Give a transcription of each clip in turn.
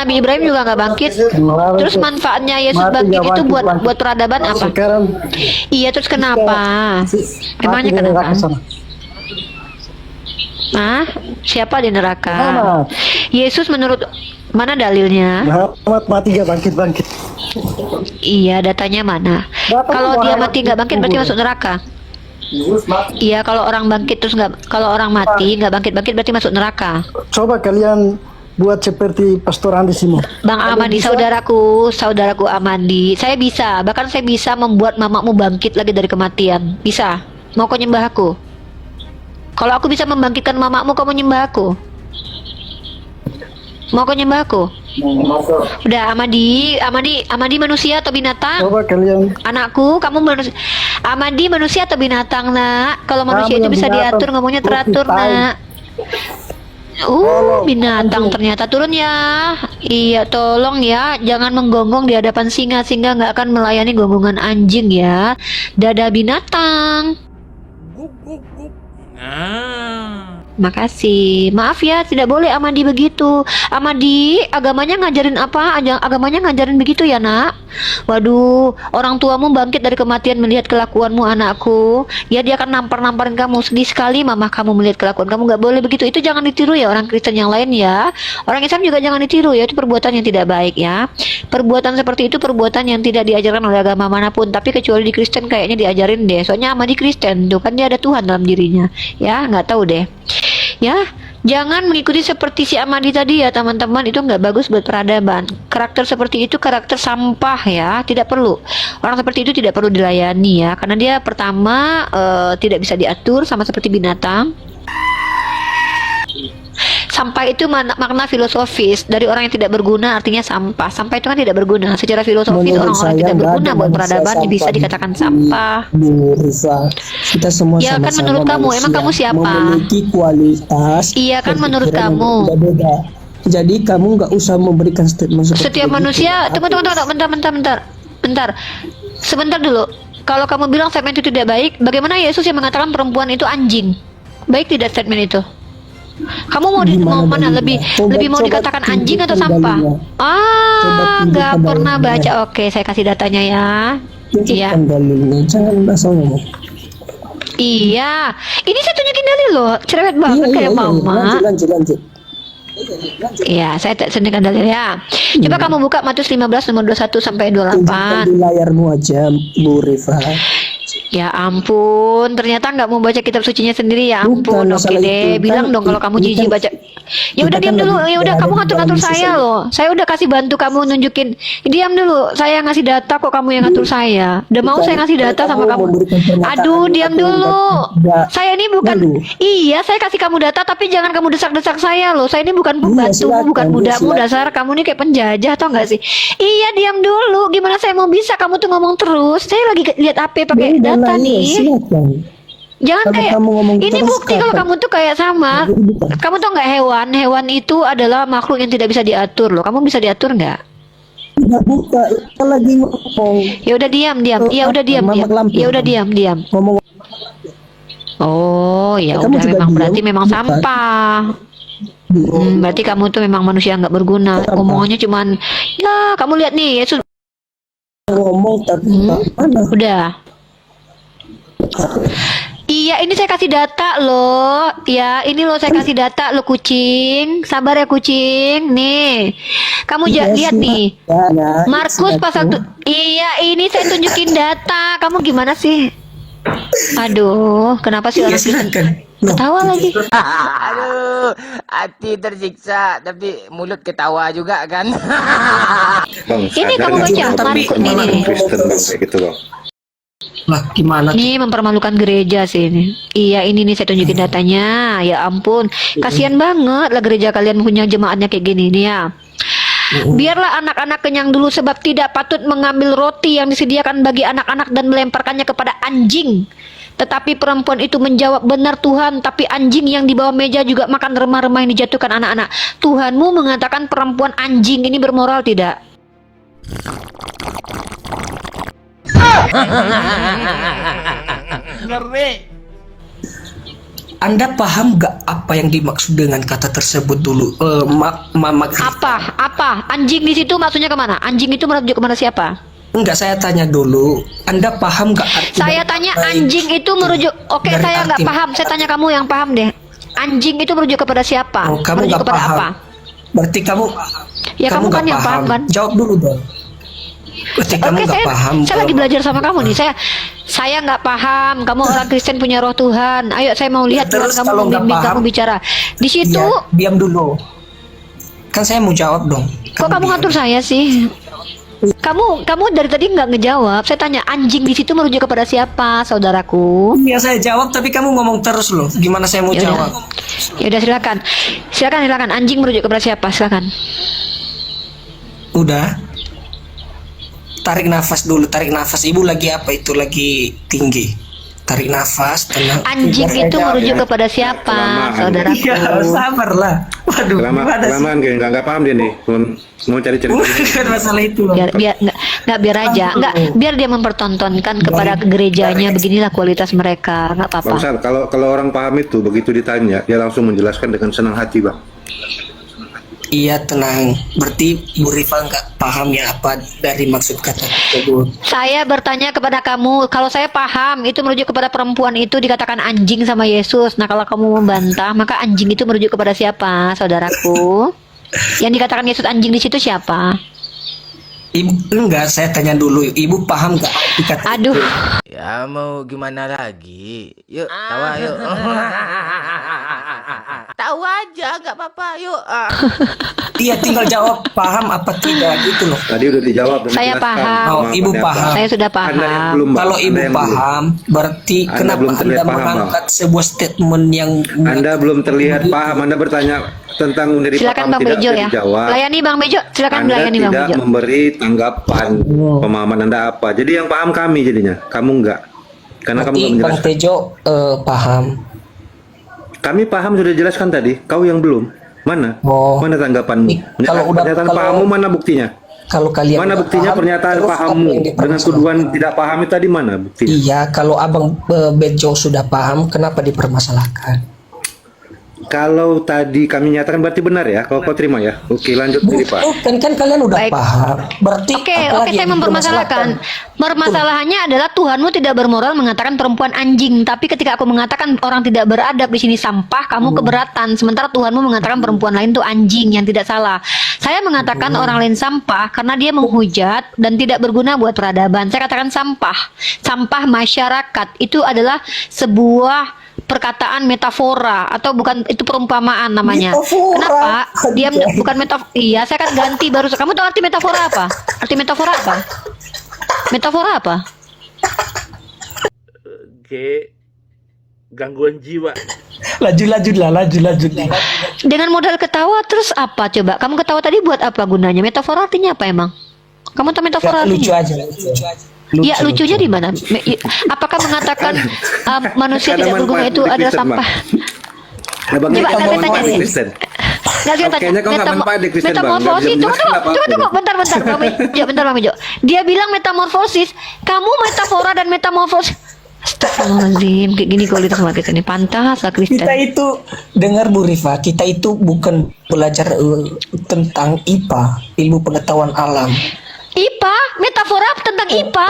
Nabi Ibrahim juga nggak bangkit. Terus manfaatnya Yesus Mati bangkit nggak itu bangkit, buat bangkit. peradaban apa? Sekarang Iya, terus kenapa? Emangnya mati di neraka kenapa? sana. Ah, siapa di neraka? Muhammad. Yesus menurut mana dalilnya? Muhammad mati nggak bangkit. Iya, datanya mana? Datanya Kalau dia Muhammad mati nggak bangkit berarti kubur. masuk neraka. Yesus mati. Iya, kalau orang bangkit terus nggak, kalau orang mati nggak bangkit berarti masuk neraka. Coba kalian buat seperti Pastor Andi Simo. Bang Amandi, bisa? saudaraku Amandi, saya bisa, bahkan saya bisa membuat mamamu bangkit lagi dari kematian. Bisa. Mau kau nyembah aku? Kalau aku bisa membangkitkan mamamu, kau mau nyembah aku? Mau kau nyembah aku? Udah, Amandi manusia atau binatang? Coba kalian Anakku, kamu manusia. Amandi manusia atau binatang, nak? Kalau manusia Kamu itu yang bisa binatang. diatur, ngomongnya teratur, Bukti nak. Binatang ternyata, turun ya. Iya, tolong ya, jangan menggonggong di hadapan singa nggak akan melayani gonggongan anjing ya. Dada binatang. Makasih. Maaf ya, tidak boleh Amandi begitu. Amandi, agamanya ngajarin apa? Agamanya ngajarin begitu ya, nak? Waduh, orang tuamu bangkit dari kematian melihat kelakuanmu, anakku. Ya, dia akan namparin kamu. Sedih sekali mama kamu melihat kelakuan kamu. Nggak boleh begitu. Itu jangan ditiru ya orang Kristen yang lain ya. Orang Islam juga jangan ditiru ya. Itu perbuatan yang tidak baik ya. Perbuatan seperti itu perbuatan yang tidak diajarkan oleh agama manapun. Tapi kecuali di Kristen kayaknya diajarin deh. Soalnya Amandi Kristen, tuh kan dia ada Tuhan dalam dirinya. Ya, nggak tahu deh. Ya, jangan mengikuti seperti si Amadi tadi ya teman-teman, itu nggak bagus buat peradaban. Karakter seperti itu karakter sampah ya, tidak perlu. Orang seperti itu tidak perlu dilayani ya, karena dia pertama tidak bisa diatur sama seperti binatang. Sampah itu makna filosofis dari orang yang tidak berguna, artinya sampah. Sampah itu kan tidak berguna. Secara filosofis Menurut orang-orang yang saya tidak nggak berguna ada buat manusia peradaban bisa sampah. dikatakan sampah. Bu Rifa, kita semua Ya, kan sama-sama menurut kamu, manusia, emang kamu siapa? memiliki kualitas. Iya, kan menurut berpikiran yang kamu. berbeda-beda. Jadi kamu nggak usah memberikan statement seperti Setiap itu. manusia, tunggu, bentar. Sebentar dulu. Kalau kamu bilang statement itu tidak baik, bagaimana Yesus yang mengatakan perempuan itu anjing? Baik tidak statement itu? Kamu mau Gimana mana dalilnya? lebih mau Coba dikatakan anjing atau tunjukkan sampah? dalilnya. Coba Nggak tunjukkan pernah dalilnya. baca. Oke, saya kasih datanya ya. Iya. Tunjukkan dalilnya, jangan asal ngomong. Iya. Ini saya tunjukin dalil loh. Cerewet banget kayak mama. Lanjut. Iya, saya tunjukkan dalil ya. Coba kamu buka Matius 15 nomor 21 sampai Tunjukkan 28. di layarmu aja, Bu Rifa. Ya ampun, ternyata nggak mau baca kitab sucinya sendiri ya ampun. Bukan Oke masalah deh, itu, bilang kan dong kalau kamu ini jijik kan baca. Ya udah kita diam kan dulu. lagi Ya udah berada kamu di ngatur-ngatur dalam saya sisi loh. Saya udah kasih bantu kamu nunjukin. Diam dulu. Saya ngasih data kok kamu yang ngatur saya. Udah mau Bukan, saya ngasih data sama kamu. memberikan pernyataan Aduh, diam apa yang dulu. tidak Saya ini bukan. lalu. Iya, saya kasih kamu data tapi jangan kamu desak-desak saya loh. Saya ini bukan pembantumu, silakan, bukan budakmu. silakan. Dasar kamu ini kayak penjajah tau nggak sih? Iya, diam dulu. Gimana saya mau bisa? Kamu tuh ngomong terus. Saya lagi lihat HP pakai Ya data udahlah, nih. silakan. Jangan Kalau kayak kamu ngomong ini terus, bukti kalau kapan? kamu tuh kayak sama. Bukan. Kamu tuh nggak hewan. Hewan itu adalah makhluk yang tidak bisa diatur loh. Kamu bisa diatur nggak? Tidak buka, kita lagi ngomong. Ya udah diam. Ya udah diam. Mamak lampir. Ya udah diam. Ngomong Oh ya Kamu udah, juga memang diam, berarti memang bukan? sampah. Berarti kamu tuh memang manusia nggak berguna. Sampah. Omongannya cuman ya kamu lihat nih Yesus. ngomong tapi mana? Udah. Iya, ini saya kasih data loh. Ya, ini loh saya kasih data lo kucing. Sabar ya kucing. Nih. Kamu Iya, lihat nih. Ya, Markus pasal iya, ini saya tunjukin data. Kamu gimana sih? Aduh, kenapa sih orang Kristen ketawa lagi? Aduh, hati tersiksa tapi mulut ketawa juga kan. Bang, Ini sadar kamu nggak baca sih, Markus Bang, nih. Kristen bang kayak gitu bang. Lah gimana? Ini mempermalukan gereja sih ini. Iya, ini nih saya tunjukin datanya. Ya ampun, kasihan banget lah gereja kalian punya jemaatnya kayak gini nih ya. Biarlah anak-anak kenyang dulu sebab tidak patut mengambil roti yang disediakan bagi anak-anak dan melemparkannya kepada anjing. Tetapi perempuan itu menjawab, benar Tuhan, tapi anjing yang di bawah meja juga makan remah-remah yang dijatuhkan anak-anak. Tuhanmu mengatakan perempuan anjing, ini bermoral tidak? Anda paham gak apa yang dimaksud dengan kata tersebut dulu? Apa? Anjing di situ maksudnya kemana? Anjing itu merujuk kepada siapa? Enggak, saya tanya dulu. Anda paham gak arti Saya tanya anjing itu merujuk. Oke, Dari saya nggak arti- paham. Saya tanya kamu yang paham deh. Anjing itu merujuk kepada siapa? Oh, kamu merujuk nggak kepada paham. apa? Berarti kamu Ya, kamu kan nggak yang paham kan? Jawab dulu dong. Berarti kamu Oke, nggak saya paham. saya lagi belajar sama kamu nih. Saya nggak paham. Kamu orang Kristen punya roh Tuhan. Ayo, saya mau lihat Tuhan Terus kamu kalau nggak membimbing paham, kamu bicara. Di situ Iya, diam dulu. Kan saya mau jawab dong. kok kamu diam. ngatur saya sih? Kamu dari tadi nggak ngejawab. Saya tanya anjing di situ merujuk kepada siapa, saudaraku? Iya, saya jawab tapi kamu ngomong terus loh. Gimana saya mau Ya udah. jawab? Ya udah, silakan. Anjing merujuk kepada siapa? Silakan. Udah. Tarik nafas dulu, tarik nafas. Ibu lagi apa itu? Lagi tinggi. Tarik nafas, tenang. Anjing Biar saya itu jawab merujuk ya. kepada siapa, Kelamaan. saudaraku? Iya, sabarlah. Waduh, gimana sih? Kelamaan kayak nggak paham dia nih. Mau cari cerita. Bukan masalah itu loh. Biar aja, biar dia mempertontonkan kepada gerejanya. Beginilah kualitas mereka, nggak Bang apa-apa. Sal, kalau orang paham itu begitu ditanya, dia langsung menjelaskan dengan senang hati, Bang. Iya, tenang. Berarti Bu Rifa nggak paham ya apa dari maksud kata tersebut. Saya bertanya kepada kamu, kalau saya paham itu merujuk kepada perempuan itu dikatakan anjing sama Yesus. Nah, kalau kamu membantah, maka anjing itu merujuk kepada siapa, saudaraku? Yang dikatakan Yesus anjing di situ siapa? Ibu, enggak, saya tanya dulu. Ibu paham nggak arti kata Aduh, Ya mau gimana lagi? Yuk, tawa yuk. Tawa aja, nggak apa-apa. Yuk. Iya, tinggal jawab paham apa tidak gitu loh. Tadi udah dijawab. dan Saya dijelaskan paham. Oh, Ibu pemahamannya paham. saya sudah Anda yang paham. belum, Bang. Kalau Anda Ibu yang belum. paham, berarti Anda kenapa belum terlihat Anda paham, Bang. mengangkat sebuah statement yang Anda belum terlihat paham. Anda bertanya tentang dari Silakan paham Bang tidak Bejo ya. dijawab. Layani Bang Bejo, silakan Anda melayani Bang tidak Bejo. memberi tanggapan pemahaman Anda apa. Jadi yang paham kami jadinya, kamu enggak. Karena kamu berarti enggak Bang menjelaskan. Tejo paham. Kami paham sudah jelaskan tadi. Kau yang belum. Mana? Oh. Mana tanggapanmu? Kalau udah- Pernyataan kalau- pahammu mana buktinya? Kalau kalian Mana udah buktinya paham, pernyataan terus apa pahammu yang dengan dipermasalahkan? tuduhan tidak paham itu tadi mana buktinya? Iya, kalau Abang Bejo sudah paham, kenapa dipermasalahkan? Kalau tadi kami nyatakan berarti benar ya? Kalau kau terima ya? Oke, lanjut diri Pak. Kan kalian udah Baik. paham. Berarti Oke, apalagi saya yang mempermasalahkan. Permasalahannya adalah Tuhanmu tidak bermoral mengatakan perempuan anjing, tapi ketika aku mengatakan orang tidak beradab di sini sampah, kamu keberatan. Sementara Tuhanmu mengatakan perempuan lain itu anjing yang tidak salah. Saya mengatakan orang lain sampah karena dia menghujat dan tidak berguna buat peradaban. Saya katakan sampah. Sampah masyarakat itu adalah sebuah perkataan metafora atau bukan, itu perumpamaan namanya. Metafora. Kenapa? Dia Anjay. bukan metafora. Iya, saya kan ganti baru. Kamu tahu arti metafora apa? Arti metafora apa? Metafora apa? Oke, gangguan jiwa. Lanjut lah. Dengan modal ketawa terus apa coba? Kamu ketawa tadi buat apa gunanya? Metafora artinya apa emang? Kamu tahu metafora Lucu artinya? aja. Ya, lucunya di mana? Apakah mengatakan manusia Ada tidak berguna manfaat itu di adalah Kristen, sampah? Abang Coba, ini saya kamu tanya manfaat di nih. Kristen. Nggak, saya tanya. Kayaknya kau nggak manfaat di Kristen, Bang. Nggak Metamorfosis. bisa menjelaskan apapun. Tunggu, bentar, Bang Bejo. Bentar, Bang Bejo. Dia bilang metamorfosis. Kamu metafora dan metamorfosis. Astagfirullahaladzim, kayak gini kualitas sama kita ini. Pantas lah Kristen. Kita itu dengar Bu Rifa, kita itu bukan belajar tentang IPA, ilmu pengetahuan alam. IPA, metafora tentang IPA.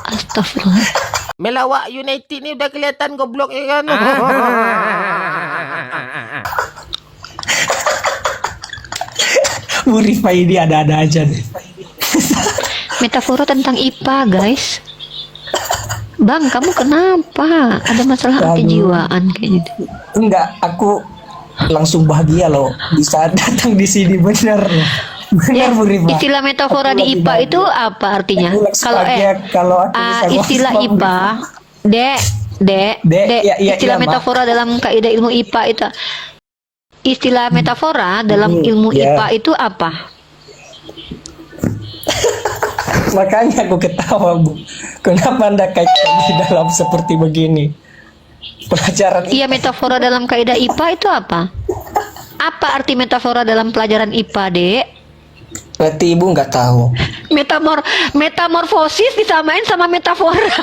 Astagfirullah. Melawak United ni udah kelihatan goblok ya kan? Bu Rifa ini ada-ada aja deh. Metafora tentang IPA, guys. Bang, kamu kenapa? Ada masalah Aduh. kejiwaan kayak gitu. Enggak, aku langsung bahagia loh bisa datang di sini, bener loh. Bener Bu Rifa. Istilah metafora Aku di lagi IPA bahagia. itu apa artinya? Aku lagi Kalau bahagia kalau aku bisa istilah ngomong. IPA, Dek, Dek, iya, istilah Mbak. metafora dalam kaidah ilmu IPA itu. Istilah metafora dalam ilmu iya. IPA itu apa? Makanya aku ketawa Bu. Kenapa Anda kaitkan di dalam seperti begini? Pelajaran Iya, metafora dalam kaidah IPA itu apa? Apa arti metafora dalam pelajaran IPA, Dek? Berarti ibu nggak tahu. Metamorfosis disamain sama metafora.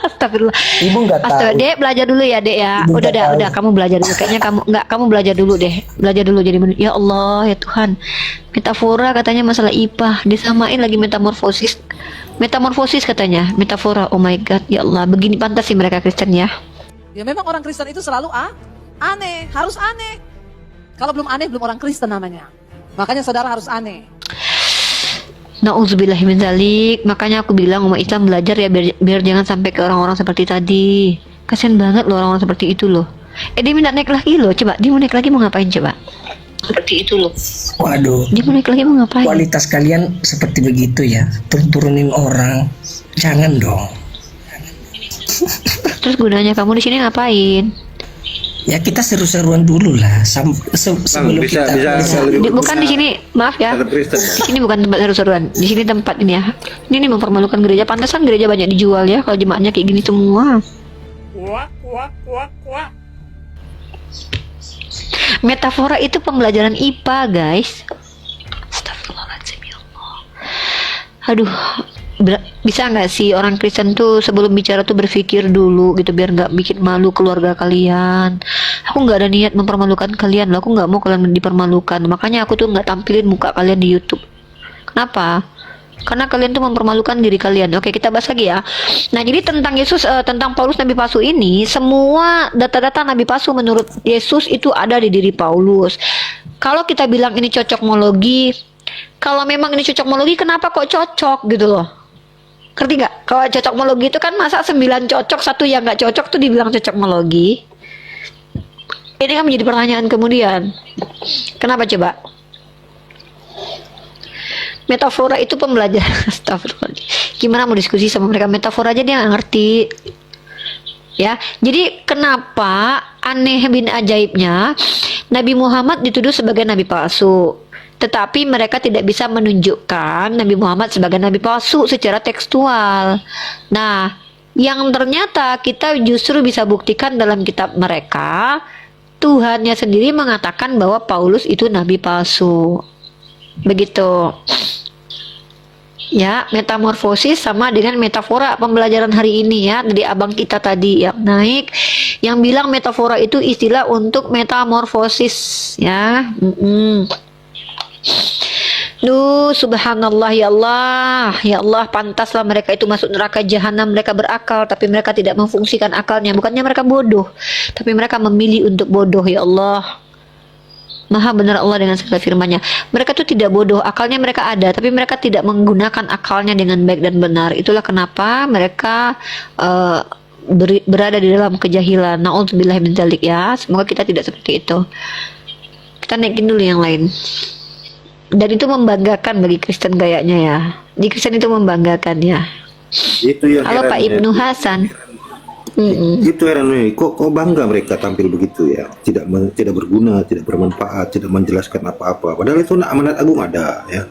Astagfirullah. Ibu nggak tahu. Astagfirullah, Dek, belajar dulu ya, Dek ya. Ibu Udah, nggak tahu. udah, kamu belajar dulu. Kayaknya kamu belajar dulu deh. Belajar dulu jadi ya Allah, ya Tuhan. Metafora katanya masalah IPA, disamain lagi metamorfosis. Metamorfosis katanya, metafora. Oh my god, ya Allah. Begini pantas sih mereka Kristen ya. Ya memang orang Kristen itu selalu aneh, harus aneh. Kalau belum aneh belum orang Kristen namanya. Makanya saudara harus aneh. Nauzubillah min dzalik. Makanya aku bilang umat Islam belajar ya biar jangan sampai ke orang-orang seperti tadi. Kasian banget loh orang-orang seperti itu loh. Dia minta naik lagi loh. Coba dia mau naik lagi mau ngapain coba? Seperti itu loh. Waduh. Dia mau naik lagi mau ngapain? Kualitas kalian seperti begitu ya. Turunin orang. Jangan dong. Terus gunanya kamu di sini ngapain? Ya kita seru-seruan dulu lah sebelum bisa kita Bukan di sini, maaf ya. Sangat Kristen. Di sini bukan tempat seru-seruan. Di sini tempat ini ya. Ini mempermalukan gereja. Pantesan gereja banyak dijual ya kalau jemaatnya kayak gini semua. Metafora itu pembelajaran IPA, guys. Astagfirullahaladzim ya Allah. Aduh, bisa nggak sih orang Kristen tuh sebelum bicara tuh berpikir dulu gitu biar nggak bikin malu keluarga kalian. Aku nggak ada niat mempermalukan kalian loh. Aku nggak mau kalian dipermalukan. Makanya aku tuh nggak tampilin muka kalian di YouTube. Kenapa? Karena kalian tuh mempermalukan diri kalian. Oke, kita bahas lagi ya. Nah, jadi tentang Yesus, tentang Paulus Nabi palsu ini, semua data-data Nabi palsu menurut Yesus itu ada di diri Paulus. Kalau kita bilang ini cocokmologi, kalau memang ini cocokmologi, kenapa kok cocok gitu loh? Ngerti nggak? Kalau cocokmologi itu kan masa 9 cocok, 1 yang nggak cocok tuh dibilang cocokmologi. Ini kan menjadi pertanyaan kemudian. Kenapa coba? Metafora itu pembelajaran. Astagfirullah. Gimana mau diskusi sama mereka? Metafora aja dia nggak ngerti. Ya, jadi kenapa aneh bin ajaibnya Nabi Muhammad dituduh sebagai nabi palsu? Tetapi mereka tidak bisa menunjukkan Nabi Muhammad sebagai nabi palsu secara tekstual. Nah, yang ternyata kita justru bisa buktikan dalam kitab mereka, Tuhannya sendiri mengatakan bahwa Paulus itu nabi palsu. Begitu. Ya, metamorfosis sama dengan metafora pembelajaran hari ini ya, dari abang kita tadi yang naik, yang bilang metafora itu istilah untuk metamorfosis ya. Duh, subhanallah ya Allah, pantaslah mereka itu masuk neraka jahanam. Mereka berakal tapi mereka tidak memfungsikan akalnya. Bukannya mereka bodoh, tapi mereka memilih untuk bodoh ya Allah. Maha benar Allah dengan segala firman-Nya. Mereka tuh tidak bodoh, akalnya mereka ada, tapi mereka tidak menggunakan akalnya dengan baik dan benar. Itulah kenapa mereka berada di dalam kejahilan. Na'udzubillah min dzalik ya. Semoga kita tidak seperti itu. Kita naikin dulu yang lain. Dan itu membanggakan bagi Kristen gayanya ya. Di Kristen itu membanggakan ya. Itu yang Halo Pak Ibnu Hasan. Itu heran nih, kok bangga mereka tampil begitu ya, tidak berguna, tidak bermanfaat, tidak menjelaskan apa-apa. Padahal itu amanat agung ada ya.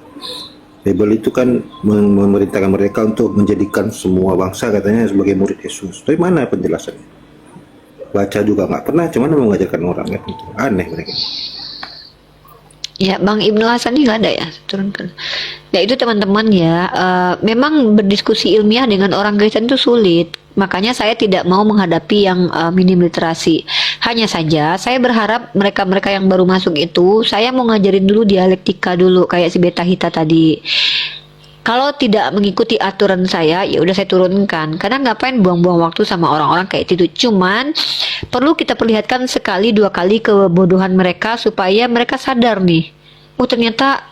Bible itu kan memerintahkan mereka untuk menjadikan semua bangsa katanya sebagai murid Yesus. Tapi mana penjelasannya? Baca juga nggak pernah, cuman mau mengajarkan orang kan. Aneh mereka. Ya, Bang Ibnu Hasan ini nggak ada ya, turunkan. Ya itu teman-teman ya, memang berdiskusi ilmiah dengan orang Kristen itu sulit. Makanya saya tidak mau menghadapi yang minim literasi. Hanya saja saya berharap mereka-mereka yang baru masuk itu, saya mau ngajarin dulu dialektika dulu kayak si Beta Hita tadi. Kalau tidak mengikuti aturan saya, ya udah saya turunkan. Karena ngapain buang-buang waktu sama orang-orang kayak itu. Cuman perlu kita perlihatkan sekali 2 kali kebodohan mereka supaya mereka sadar nih. Oh ternyata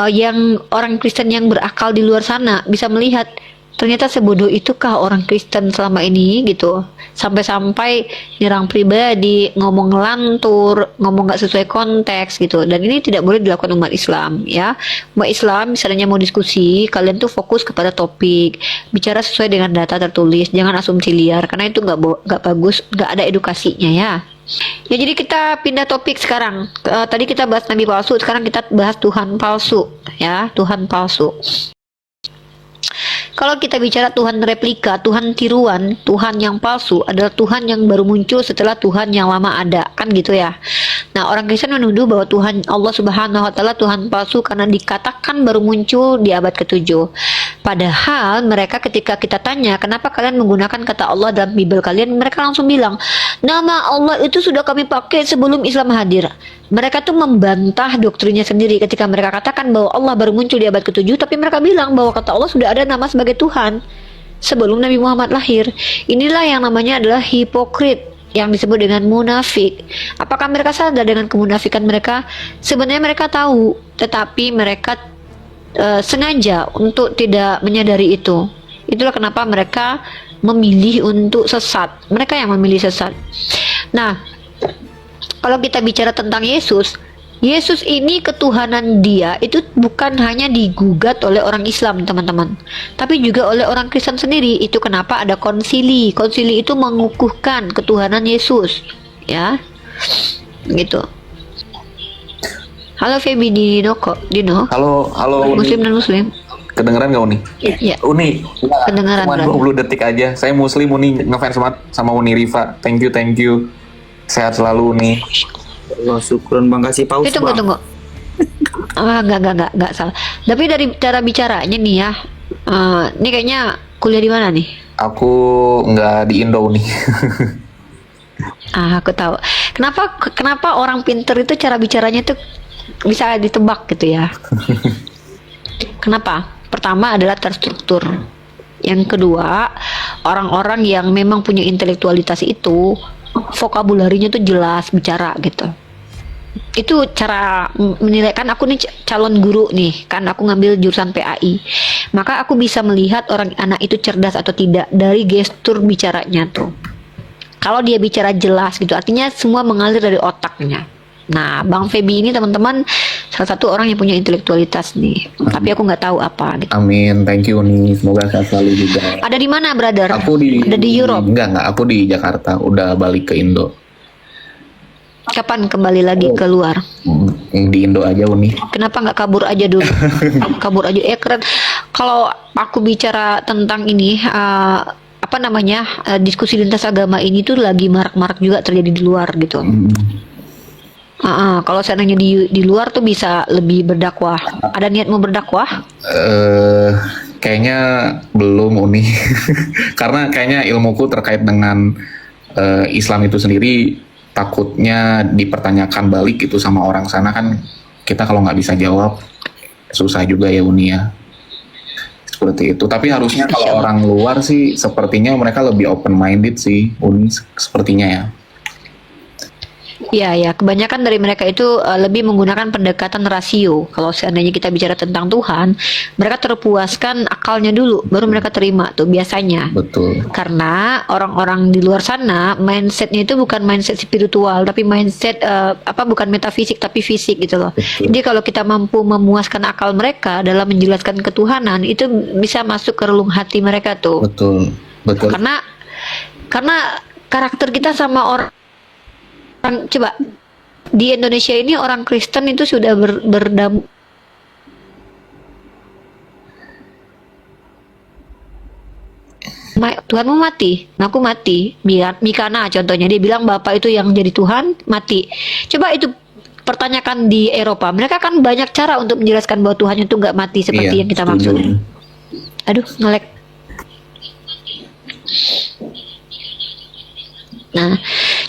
yang orang Kristen yang berakal di luar sana bisa melihat ternyata sebodoh itukah orang Kristen selama ini gitu. Sampai-sampai nyerang pribadi, ngomong ngelantur, ngomong gak sesuai konteks gitu. Dan ini tidak boleh dilakukan umat Islam ya. Umat Islam misalnya mau diskusi, kalian tuh fokus kepada topik, bicara sesuai dengan data tertulis, jangan asumsi liar karena itu nggak bagus, nggak ada edukasinya ya. Ya jadi kita pindah topik sekarang. Tadi kita bahas nabi palsu, sekarang kita bahas Tuhan palsu ya, Tuhan palsu. Kalau kita bicara Tuhan replika, Tuhan tiruan, Tuhan yang palsu adalah Tuhan yang baru muncul setelah Tuhan yang lama ada, kan gitu ya. Nah, orang Kristen menuduh bahwa Tuhan Allah Subhanahu wa taala Tuhan palsu karena dikatakan baru muncul di abad ke-7. Padahal mereka ketika kita tanya, "Kenapa kalian menggunakan kata Allah dalam Bible kalian?" Mereka langsung bilang, "Nama Allah itu sudah kami pakai sebelum Islam hadir." Mereka tuh membantah doktrinnya sendiri ketika mereka katakan bahwa Allah baru muncul di abad ke-7, tapi mereka bilang bahwa kata Allah sudah ada nama sebagai Tuhan sebelum Nabi Muhammad lahir. Inilah yang namanya adalah hipokrit, yang disebut dengan munafik. Apakah mereka sadar dengan kemunafikan mereka? Sebenarnya mereka tahu, tetapi mereka sengaja untuk tidak menyadari itu. Itulah kenapa mereka memilih untuk sesat. Mereka yang memilih sesat. Nah, kalau kita bicara tentang Yesus, Yesus ini ketuhanan dia itu bukan hanya digugat oleh orang Islam, teman-teman, tapi juga oleh orang Kristen sendiri. Itu kenapa ada konsili. Konsili itu mengukuhkan ketuhanan Yesus, ya, gitu. Halo Feby Dino, Halo, Uni. Muslim dan Muslim. Kedengeran nggak Uni? Iya. Uni, Kedengeran, cuma brother. 20 detik aja. Saya Muslim, Uni ngefans banget sama Uni Riva. Thank you. Sehat selalu, Uni. Allah, syukron bang, kasih paus bang. Tunggu. Enggak salah. Tapi dari cara bicaranya nih ya, ini kayaknya kuliah di mana nih? Aku nggak di Indo, Uni. Aku tahu. Kenapa orang pinter itu cara bicaranya tuh bisa ditebak gitu ya? Kenapa? Pertama adalah terstruktur. Yang kedua, orang-orang yang memang punya intelektualitas itu vokabularinya tuh jelas bicara gitu. Itu cara menilai. Kan aku nih calon guru nih, kan aku ngambil jurusan PAI, maka aku bisa melihat anak itu cerdas atau tidak dari gestur bicaranya tuh. Kalau dia bicara jelas gitu, artinya semua mengalir dari otaknya. Nah, Bang Feby ini teman-teman salah satu orang yang punya intelektualitas nih, tapi aku nggak tahu apa gitu. Amin, thank you Uni. Semoga sehat selalu juga. Ada di mana, brother? Ada di Europe. Enggak, aku di Jakarta. Udah balik ke Indo. Kapan kembali lagi keluar? Di Indo aja, Uni. Kenapa nggak kabur aja dulu? Kabur aja, keren. Kalau aku bicara tentang ini, diskusi lintas agama ini tuh lagi marak-marak juga terjadi di luar gitu. Kalau seandainya di luar tuh bisa lebih berdakwah. Ada niat mau berdakwah? Kayaknya belum, Uni. Karena kayaknya ilmuku terkait dengan Islam itu sendiri takutnya dipertanyakan balik gitu sama orang sana, kan kita kalau nggak bisa jawab susah juga ya, Uni ya. Seperti itu. Tapi harusnya kalau orang luar sih sepertinya mereka lebih open minded sih, Uni, sepertinya ya. Ya, kebanyakan dari mereka itu lebih menggunakan pendekatan rasio. Kalau seandainya kita bicara tentang Tuhan, mereka terpuaskan akalnya dulu, baru mereka terima tuh biasanya. Betul. Karena orang-orang di luar sana mindsetnya itu bukan mindset spiritual, tapi mindset bukan metafisik tapi fisik gitu loh. Betul. Jadi kalau kita mampu memuaskan akal mereka dalam menjelaskan ketuhanan, itu bisa masuk ke relung hati mereka tuh. Betul. Karena karakter kita sama orang coba di Indonesia ini orang Kristen itu sudah berdamai. Tuhanmu mati, aku mati. Mikana contohnya, dia bilang bapak itu yang jadi Tuhan mati. Coba itu pertanyakan di Eropa, mereka kan banyak cara untuk menjelaskan bahwa Tuhan itu nggak mati seperti yang kita maksud. Aduh, ngelek. Nah,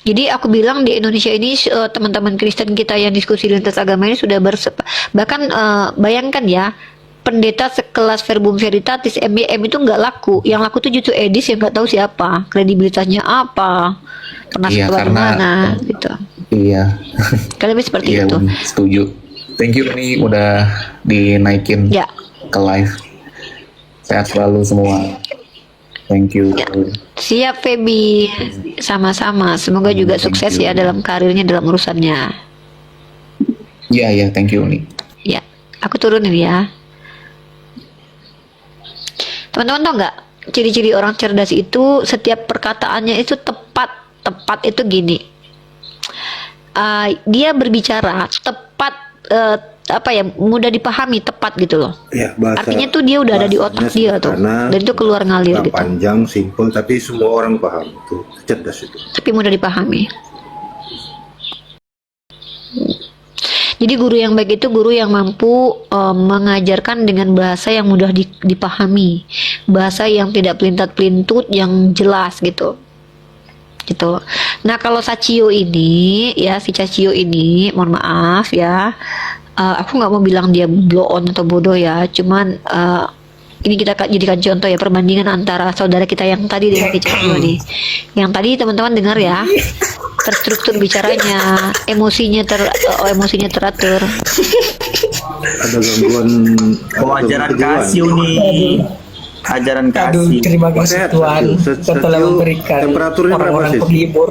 jadi aku bilang di Indonesia ini teman-teman Kristen kita yang diskusi lintas agama ini sudah bahkan bayangkan ya, pendeta sekelas Verbum Veritatis MBM itu nggak laku. Yang laku tuh justru Edis yang nggak tahu siapa, kredibilitasnya apa, pernah sekolah di mana gitu. Iya. Kan lebih seperti iya, itu. Setuju. Thank you nih udah dinaikin ke live. Sehat selalu semua. Thank you. Siap Feby, sama-sama. Semoga juga sukses ya dalam karirnya, dalam urusannya. Iya, thank you nih. Ya, aku turunin ya. Teman-teman tau nggak, ciri-ciri orang cerdas itu setiap perkataannya itu tepat. Tepat itu gini, dia berbicara tepat, mudah dipahami, tepat gitu loh. Ya, artinya tuh dia udah ada di otak dia tuh, dan itu keluar ngalir gitu. Panjang, simpel, tapi semua orang paham. Itu cerdas itu. Tapi mudah dipahami. Jadi guru yang baik itu guru yang mampu mengajarkan dengan bahasa yang mudah dipahami, bahasa yang tidak pelintat-pelintut, yang jelas gitu. Gitu. Nah kalau Sachio ini, ya si Sachio ini, mohon maaf ya, aku nggak mau bilang dia blow on atau bodoh ya, cuman ini kita jadikan contoh ya, perbandingan antara saudara kita yang tadi dengan Sachio nih. Yang tadi teman-teman dengar ya, terstruktur bicaranya, emosinya teratur. Ada gangguan. Ajaran Kasio nih. Ajaran Aduh, kasih. terima kasih Sehat, Tuhan Sachio. telah memberikan Temperaturnya berapa, orang-orang Sis? penghibur.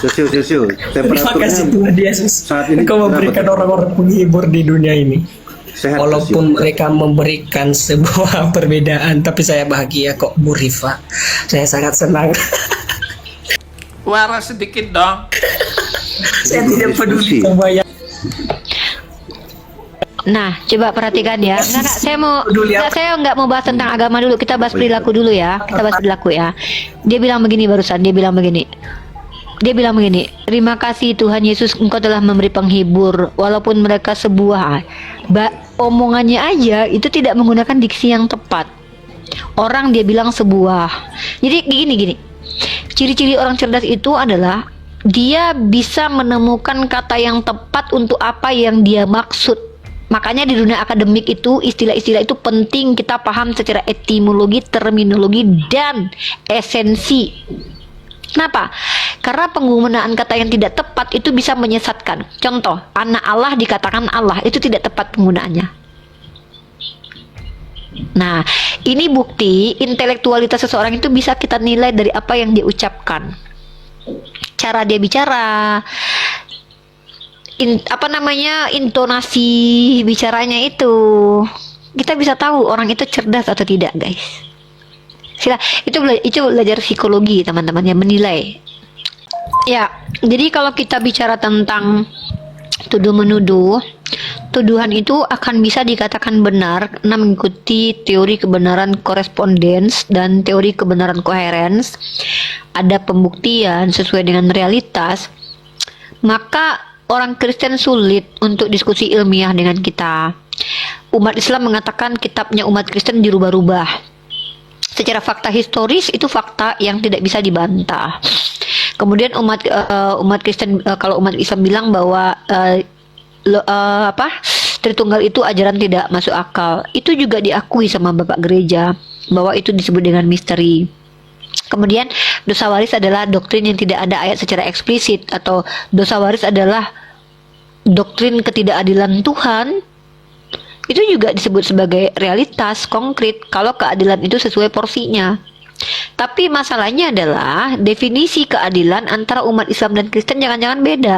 Sesio, Terima kasih Tuhan Yesus. saat ini Engkau berapa memberikan temperatur? orang-orang penghibur di dunia ini. Sehat, Walaupun Sesio. mereka memberikan sebuah perbedaan, tapi saya bahagia kok, Bu Rifa. Saya sangat senang. Waras sedikit dong. Saya tidak peduli Diskusi. sama yang Nah, coba perhatikan ya. Enggak, Peduli apa? saya nggak mau bahas tentang agama dulu. Kita bahas perilaku dulu ya. Kita bahas perilaku ya. Dia bilang begini barusan. Dia bilang begini. Terima kasih Tuhan Yesus, Engkau telah memberi penghibur. Walaupun mereka sebuah omongannya aja itu tidak menggunakan diksi yang tepat. Orang dia bilang sebuah. Jadi gini. Ciri-ciri orang cerdas itu adalah dia bisa menemukan kata yang tepat untuk apa yang dia maksud. Makanya di dunia akademik itu istilah-istilah itu penting kita paham secara etimologi, terminologi, dan esensi. Kenapa? Karena penggunaan kata yang tidak tepat itu bisa menyesatkan. Contoh, anak Allah dikatakan Allah, itu tidak tepat penggunaannya. Nah, ini bukti intelektualitas seseorang itu bisa kita nilai dari apa yang dia ucapkan. Cara dia bicara, intonasi bicaranya itu, kita bisa tahu orang itu cerdas atau tidak, guys. Itu belajar psikologi, teman-teman, yang menilai. Ya, jadi kalau kita bicara tentang tuduh menuduh, tuduhan itu akan bisa dikatakan benar karena mengikuti teori kebenaran korespondens dan teori kebenaran koherens. Ada pembuktian sesuai dengan realitas. Maka orang Kristen sulit untuk diskusi ilmiah dengan kita. Umat Islam mengatakan kitabnya umat Kristen dirubah-rubah. Secara fakta historis itu fakta yang tidak bisa dibantah. Kemudian umat Kristen, kalau umat Islam bilang bahwa Tritunggal itu ajaran tidak masuk akal, itu juga diakui sama Bapak Gereja bahwa itu disebut dengan misteri. Kemudian dosa waris adalah doktrin yang tidak ada ayat secara eksplisit, atau dosa waris adalah doktrin ketidakadilan Tuhan. Itu juga disebut sebagai realitas konkret kalau keadilan itu sesuai porsinya. Tapi masalahnya adalah definisi keadilan antara umat Islam dan Kristen jangan-jangan beda.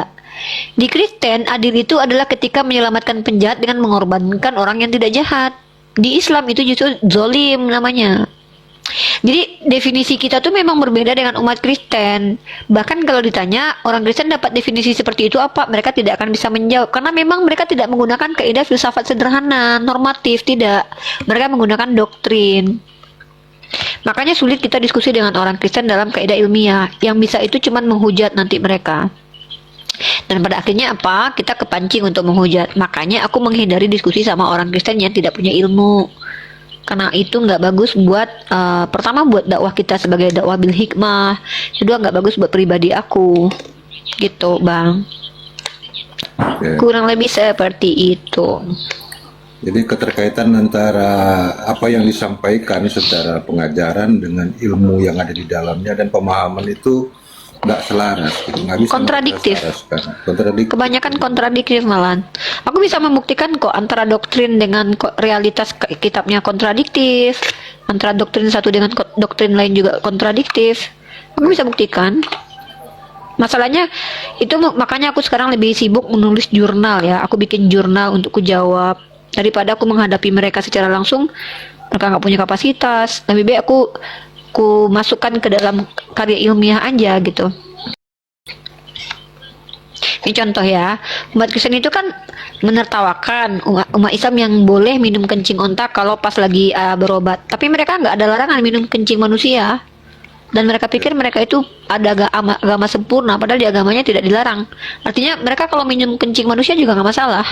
Di Kristen, adil itu adalah ketika menyelamatkan penjahat dengan mengorbankan orang yang tidak jahat. Di Islam itu justru zolim namanya. Jadi definisi kita tuh memang berbeda dengan umat Kristen. Bahkan kalau ditanya orang Kristen dapat definisi seperti itu apa, mereka tidak akan bisa menjawab karena memang mereka tidak menggunakan kaidah filsafat sederhana, normatif, tidak. Mereka menggunakan doktrin. Makanya sulit kita diskusi dengan orang Kristen dalam kaidah ilmiah. Yang bisa itu cuma menghujat nanti mereka. Dan pada akhirnya apa? Kita kepancing untuk menghujat. Makanya aku menghindari diskusi sama orang Kristen yang tidak punya ilmu. Karena itu nggak bagus buat pertama buat dakwah kita sebagai dakwah bil hikmah, kedua nggak bagus buat pribadi aku, gitu bang. Kurang lebih seperti itu. Jadi keterkaitan antara apa yang disampaikan secara pengajaran dengan ilmu yang ada di dalamnya dan pemahaman itu nggak selaras, gitu. Nggak bisa Kontradiktif. Kontradiktif. Kebanyakan kontradiktif malahan. Aku bisa membuktikan kok antara doktrin dengan realitas kitabnya kontradiktif, antara doktrin satu dengan doktrin lain juga kontradiktif. Aku bisa buktikan. Masalahnya itu, makanya aku sekarang lebih sibuk menulis jurnal ya. Aku bikin jurnal untuk ku jawab daripada aku menghadapi mereka secara langsung. Mereka nggak punya kapasitas. Lebih baik aku masukkan ke dalam karya ilmiah aja gitu. Ini contoh ya, umat Kristen itu kan menertawakan umat Islam yang boleh minum kencing onta kalau pas lagi berobat. Tapi mereka nggak ada larangan minum kencing manusia. Dan mereka pikir mereka itu ada agama sempurna, padahal di agamanya tidak dilarang. Artinya mereka kalau minum kencing manusia juga nggak masalah.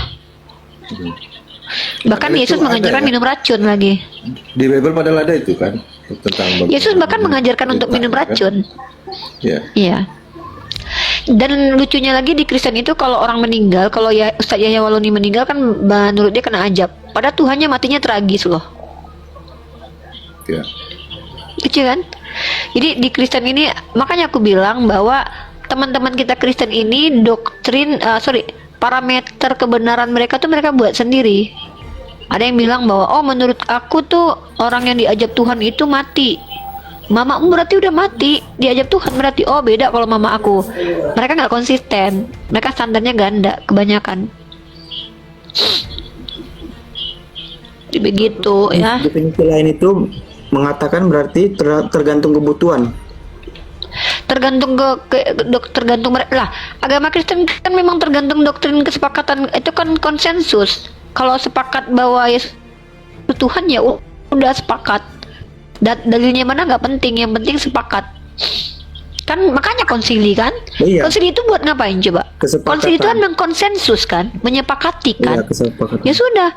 Bahkan Padahal Yesus itu ada, mengajarkan ya. minum racun lagi. Di Bible padahal ada itu kan tentang Yesus bahkan mengajarkan untuk minum kan? racun. Ya. Iya. Dan lucunya lagi di Kristen itu kalau orang meninggal, kalau ya Ustaz Yahya Waloni meninggal kan menurut dia kena ajab. Padahal Tuhannya matinya tragis loh. Ya. Lucu kan? Jadi di Kristen ini makanya aku bilang bahwa teman-teman kita Kristen ini parameter kebenaran mereka tuh mereka buat sendiri. Ada yang bilang bahwa oh menurut aku tuh orang yang diajab Tuhan itu mati. Mamamu berarti udah mati, diajab Tuhan berarti oh beda kalau mama aku. Mereka nggak konsisten, mereka standarnya ganda kebanyakan. Begitu ya. Definisi lain itu mengatakan berarti tergantung kebutuhan. Tergantung tergantung mereka lah. Agama Kristen kan memang tergantung doktrin kesepakatan itu kan konsensus. Kalau sepakat bahwa Yesus itu Tuhan ya udah sepakat. Dalilnya mana nggak penting, yang penting sepakat. Kan makanya konsili kan? Iya. Konsili itu buat ngapain coba? Kesepakatan. Konsili itu kan mengkonsensus kan, menyepakati kan? Iya, kesepakatan. Ya sudah,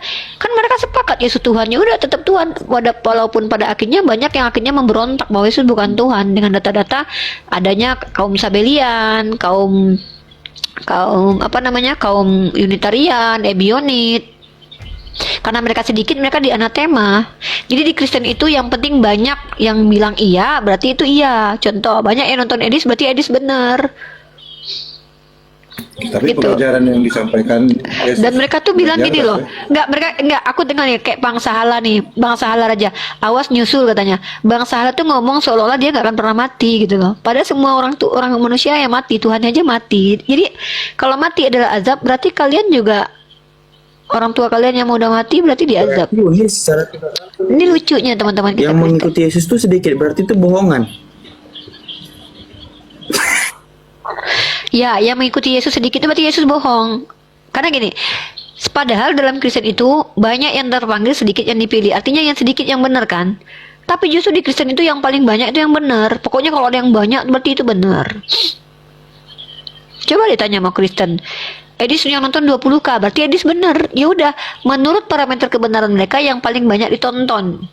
kan mereka sepakat Yesus Tuhan, ya udah tetap Tuhan. Walaupun pada akhirnya banyak yang akhirnya memberontak bahwa Yesus bukan Tuhan dengan data-data adanya kaum Sabelian, kaum Unitarian, Ebionit. Karena mereka sedikit, mereka di anatema. Jadi di Kristen itu yang penting banyak yang bilang iya, berarti itu iya. Contoh, banyak yang nonton Edis, berarti Edis benar. Tapi Gitu. pengajaran yang disampaikan Yesus, Dan mereka tuh bilang gini loh, enggak, aku dengar ya kayak Bang Sahala nih, Bang Sahala Raja, awas nyusul katanya. Bang Sahala tuh ngomong seolah-olah dia nggak akan pernah mati gitu loh. Padahal semua orang manusia yang mati, Tuhan aja mati. Jadi kalau mati adalah azab, berarti kalian juga orang tua kalian yang mau udah mati berarti diazab. Berarti secara Ini lucunya teman-teman kita yang Kristen. mengikuti Yesus itu sedikit, berarti itu bohongan. Ya, yang mengikuti Yesus sedikit itu berarti Yesus bohong. Karena gini, padahal dalam Kristen itu banyak yang terpanggil, sedikit yang dipilih. Artinya yang sedikit yang benar kan? Tapi justru di Kristen itu yang paling banyak itu yang benar. Pokoknya kalau ada yang banyak berarti itu benar. Coba ditanya sama Kristen. Edis yang nonton 20K, berarti Edis benar. Ya udah, menurut parameter kebenaran mereka yang paling banyak ditonton.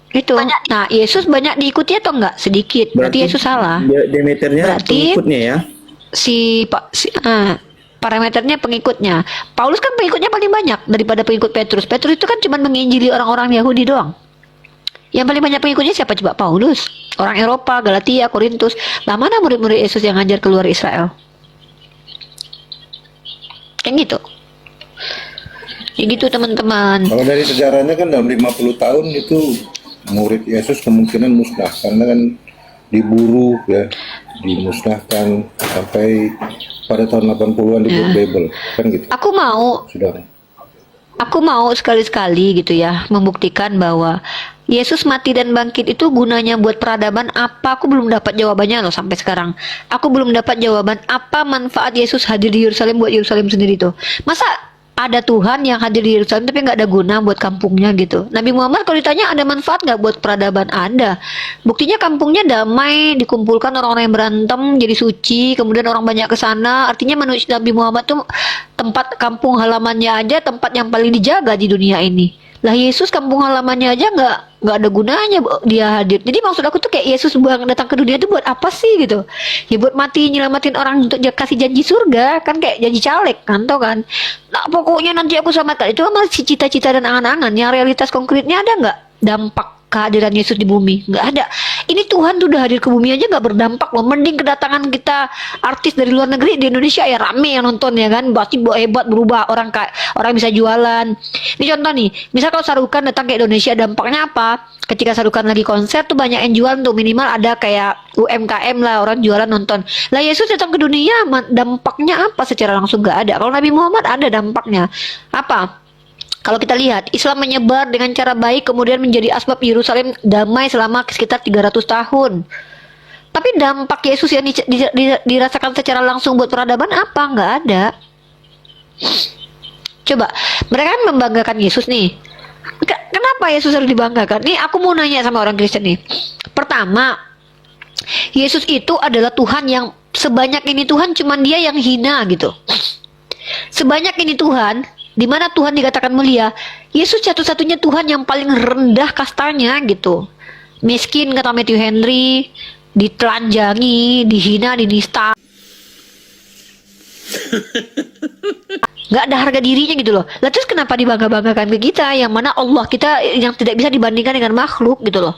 Itu. Nah, Yesus banyak diikuti atau enggak? Sedikit. Berarti Yesus salah. Demeternya Berarti- pengikutnya ya. Parameternya pengikutnya. Paulus kan pengikutnya paling banyak daripada pengikut Petrus. Petrus itu kan cuma menginjili orang-orang Yahudi doang. Yang paling banyak pengikutnya siapa coba? Paulus. Orang Eropa, Galatia, Korintus. Lah mana murid-murid Yesus yang ngajar keluar Israel? Kayak gitu. Kayak gitu teman-teman. kalau dari sejarahnya kan dalam 50 tahun itu murid Yesus kemungkinan musnah karena kan diburu ya, dimusnahkan sampai pada tahun 80-an di Bible kan gitu. Aku mau sekali-sekali gitu ya membuktikan bahwa Yesus mati dan bangkit itu gunanya buat peradaban apa? Aku belum dapat jawabannya loh sampai sekarang. Aku belum dapat jawaban apa manfaat Yesus hadir di Yerusalem buat Yerusalem sendiri tuh. Masa ada Tuhan yang hadir di Yerusalem tapi nggak ada guna buat kampungnya gitu. Nabi Muhammad kalau ditanya ada manfaat nggak buat peradaban? Ada. Buktinya kampungnya damai, dikumpulkan orang-orang yang berantem jadi suci, kemudian orang banyak ke sana. Artinya manusia Nabi Muhammad tuh tempat kampung halamannya aja tempat yang paling dijaga di dunia ini. Lah Yesus kampung halamannya aja nggak ada gunanya dia hadir. Jadi maksud aku tuh kayak Yesus datang ke dunia itu buat apa sih gitu? Ya buat mati nyelamatin orang untuk kasih janji surga kan, kayak janji caleg kan, tau kan? Nah pokoknya nanti aku selamatkan, itu kan masih cita-cita dan angan-angan. Yang realitas konkretnya ada nggak dampak kehadiran Yesus di bumi? Nggak ada. Ini Tuhan tuh udah hadir ke bumi aja nggak berdampak loh. Mending kedatangan kita artis dari luar negeri di Indonesia ya rame yang nonton ya kan. Berarti hebat, berubah orang bisa jualan. Ini contoh nih, misal kalau Sarukan datang ke Indonesia dampaknya apa? Ketika Sarukan lagi konser tuh banyak yang jualan tuh, minimal ada kayak UMKM lah, orang jualan nonton. Lah Yesus datang ke dunia dampaknya apa? Secara langsung nggak ada. Kalau Nabi Muhammad ada dampaknya. Apa? Kalau kita lihat, Islam menyebar dengan cara baik, kemudian menjadi asbab Yerusalem damai selama sekitar 300 tahun. Tapi dampak Yesus yang dirasakan secara langsung buat peradaban apa? Nggak ada. Coba, mereka kan membanggakan Yesus nih. Kenapa Yesus harus dibanggakan? Nih aku mau nanya sama orang Kristen nih. Pertama, Yesus itu adalah Tuhan yang sebanyak ini Tuhan cuman dia yang hina gitu. Sebanyak ini Tuhan, di mana Tuhan dikatakan mulia, Yesus satu-satunya Tuhan yang paling rendah kastanya gitu. Miskin kata Matthew Henry, ditelanjangi, dihina, dinista. Nggak ada harga dirinya gitu loh. Lah terus kenapa dibangga-banggakan ke kita, yang mana Allah kita yang tidak bisa dibandingkan dengan makhluk gitu loh.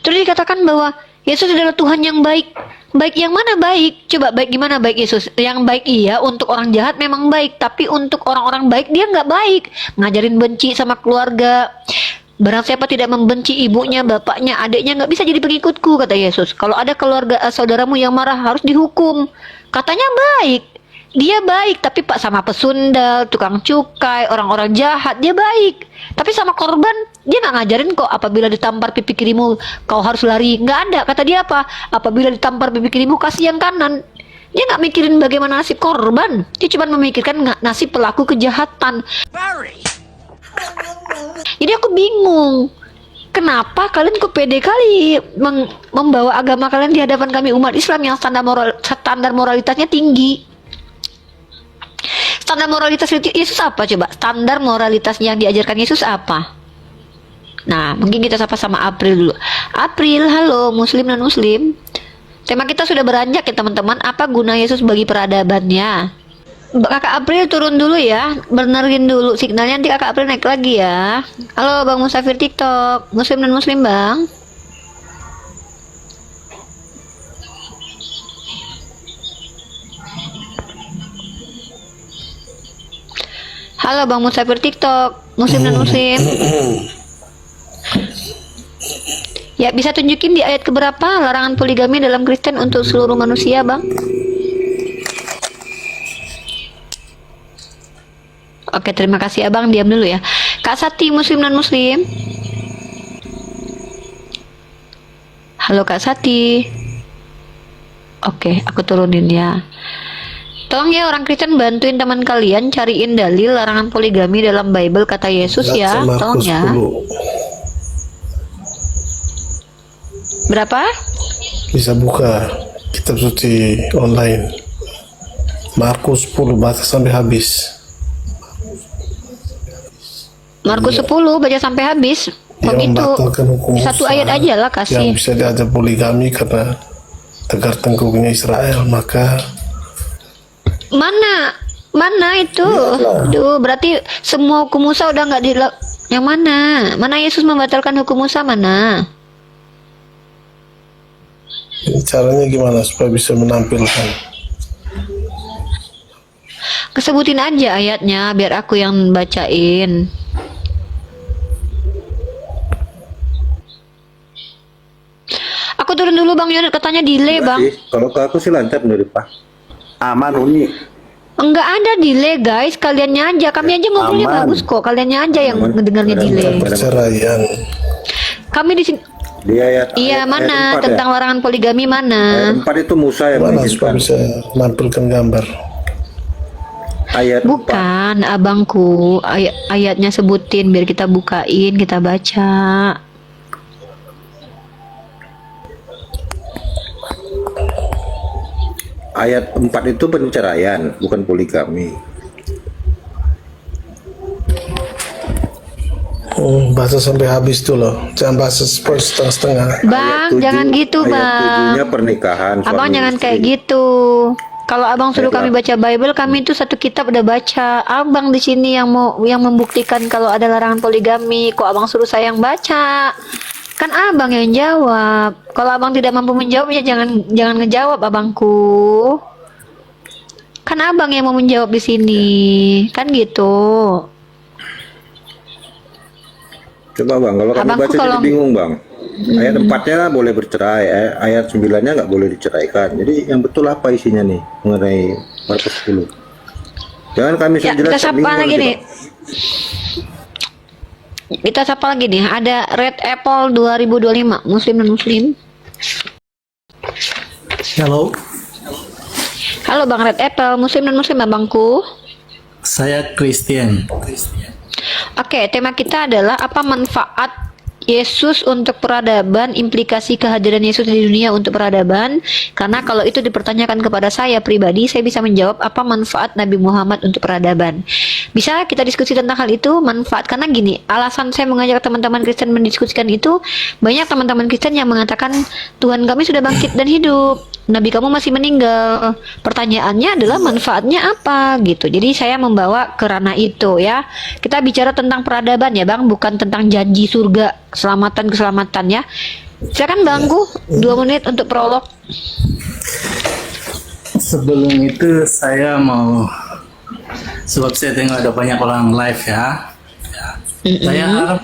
Terus dikatakan bahwa Yesus adalah Tuhan yang baik. Baik yang mana baik? Coba baik gimana baik Yesus? Yang baik iya, untuk orang jahat memang baik, tapi untuk orang-orang baik dia nggak baik. Ngajarin benci sama keluarga. Barang siapa tidak membenci ibunya, bapaknya, adiknya nggak bisa jadi pengikutku, kata Yesus. Kalau ada keluarga saudaramu yang marah harus dihukum. Katanya baik. Dia baik, tapi pak sama pesundal, tukang cukai, orang-orang jahat, dia baik. Tapi sama korban, dia nggak ngajarin kok apabila ditampar pipi kirimu, kau harus lari. Nggak ada, kata dia apa? Apabila ditampar pipi kirimu, kasih yang kanan. Dia nggak mikirin bagaimana nasib korban. Dia cuma memikirkan nasib pelaku kejahatan. Jadi aku bingung. Kenapa kalian kok pede kali membawa agama kalian di hadapan kami umat Islam yang standar moralitasnya tinggi? Standar moralitas Yesus apa coba? Standar moralitas yang diajarkan Yesus apa? Nah, mungkin kita sapa sama April dulu. April, halo Muslim dan Muslim. Tema kita sudah beranjak ya teman-teman. Apa guna Yesus bagi peradabannya? Kakak April turun dulu ya, benerin dulu signalnya, nanti Kakak April naik lagi ya. Halo Bang Musafir TikTok, Muslim dan Muslim Bang. Halo Bang Musafir TikTok, Muslim dan Muslim. Ya, bisa tunjukin di ayat keberapa larangan poligami dalam Kristen untuk seluruh manusia, Bang? Oke, terima kasih Abang, diam dulu ya. Kak Sati, Muslim dan Muslim. Halo Kak Sati. Oke, aku turunin ya. Tolong ya orang Kristen bantuin teman kalian cariin dalil larangan poligami dalam Bible kata Yesus ya. Tolong ya. Berapa? Bisa buka kitab suci online. Markus 10 baca sampai habis. Markus 10 baca sampai habis. Oh gitu. Satu ayat aja lah kasih. Yang bisa diajar poligami karena tegar tengkuknya Israel, maka Mana itu? Duh, berarti semua hukum Musa udah nggak yang mana? Mana Yesus membatalkan hukum Musa mana? Caranya gimana supaya bisa menampilkan? Kesebutin aja ayatnya biar aku yang bacain. Aku turun dulu Bang Yonat, katanya delay Bang. Kalau ke aku sih lancar menurut Pak. Aman Uni. Enggak ada delay guys, kaliannya aja. Kami aja ngobrolnya bagus kok, kaliannya aja yang ngedengarnya delay. Perceraian. Kami di sini. Di ayat, iya, mana ayat 4 tentang larangan poligami mana? Ayat 4 itu Musa yang Mana supaya bisa menampilkan gambar? Ayat Bukan, 4. Abangku. Ayatnya sebutin biar kita bukain, kita baca. Ayat 4 itu perceraian, bukan poligami. Baca sampai habis tuh loh. Jangan baca setengah-setengah. Bang, jangan gitu Bang. Ayat 7-nya pernikahan. Abang jangan kayak gitu. Kalau Abang suruh kami baca Bible, kami itu satu kitab udah baca. Abang di sini yang membuktikan kalau ada larangan poligami. Kok Abang suruh saya yang baca? Kan Abang yang jawab. Kalau Abang tidak mampu menjawab ya jangan ngejawab Abangku. Kan Abang yang mau menjawab di sini. Kan gitu. Coba Bang, kalau kamu baca jadi bingung Bang. Ayat 4-nya boleh bercerai, ayat 9-nya nggak boleh diceraikan. Jadi yang betul apa isinya nih mengenai Markus 10? Jangan kami ya, kita sapa lagi nih. Kita sapa lagi nih. Ada Red Apple 2025, Muslim dan Muslim. Halo. Halo Bang Red Apple, Muslim dan Muslim Abangku. Saya Christian. Oke, tema kita adalah apa manfaat Yesus untuk peradaban, implikasi kehadiran Yesus di dunia untuk peradaban. Karena kalau itu dipertanyakan kepada saya pribadi, saya bisa menjawab apa manfaat Nabi Muhammad untuk peradaban. Bisa kita diskusi tentang hal itu, manfaat. Karena gini, alasan saya mengajak teman-teman Kristen mendiskusikan itu, banyak teman-teman Kristen yang mengatakan Tuhan kami sudah bangkit dan hidup, Nabi kamu masih meninggal. Pertanyaannya adalah manfaatnya apa gitu. Jadi saya membawa ke ranah itu ya. Kita bicara tentang peradaban ya Bang, bukan tentang janji surga, keselamatan ya. Silakan Bangku, 2 menit untuk prolog. Sebelum itu saya mau, sebab saya tengok ada banyak orang live ya. Saya harap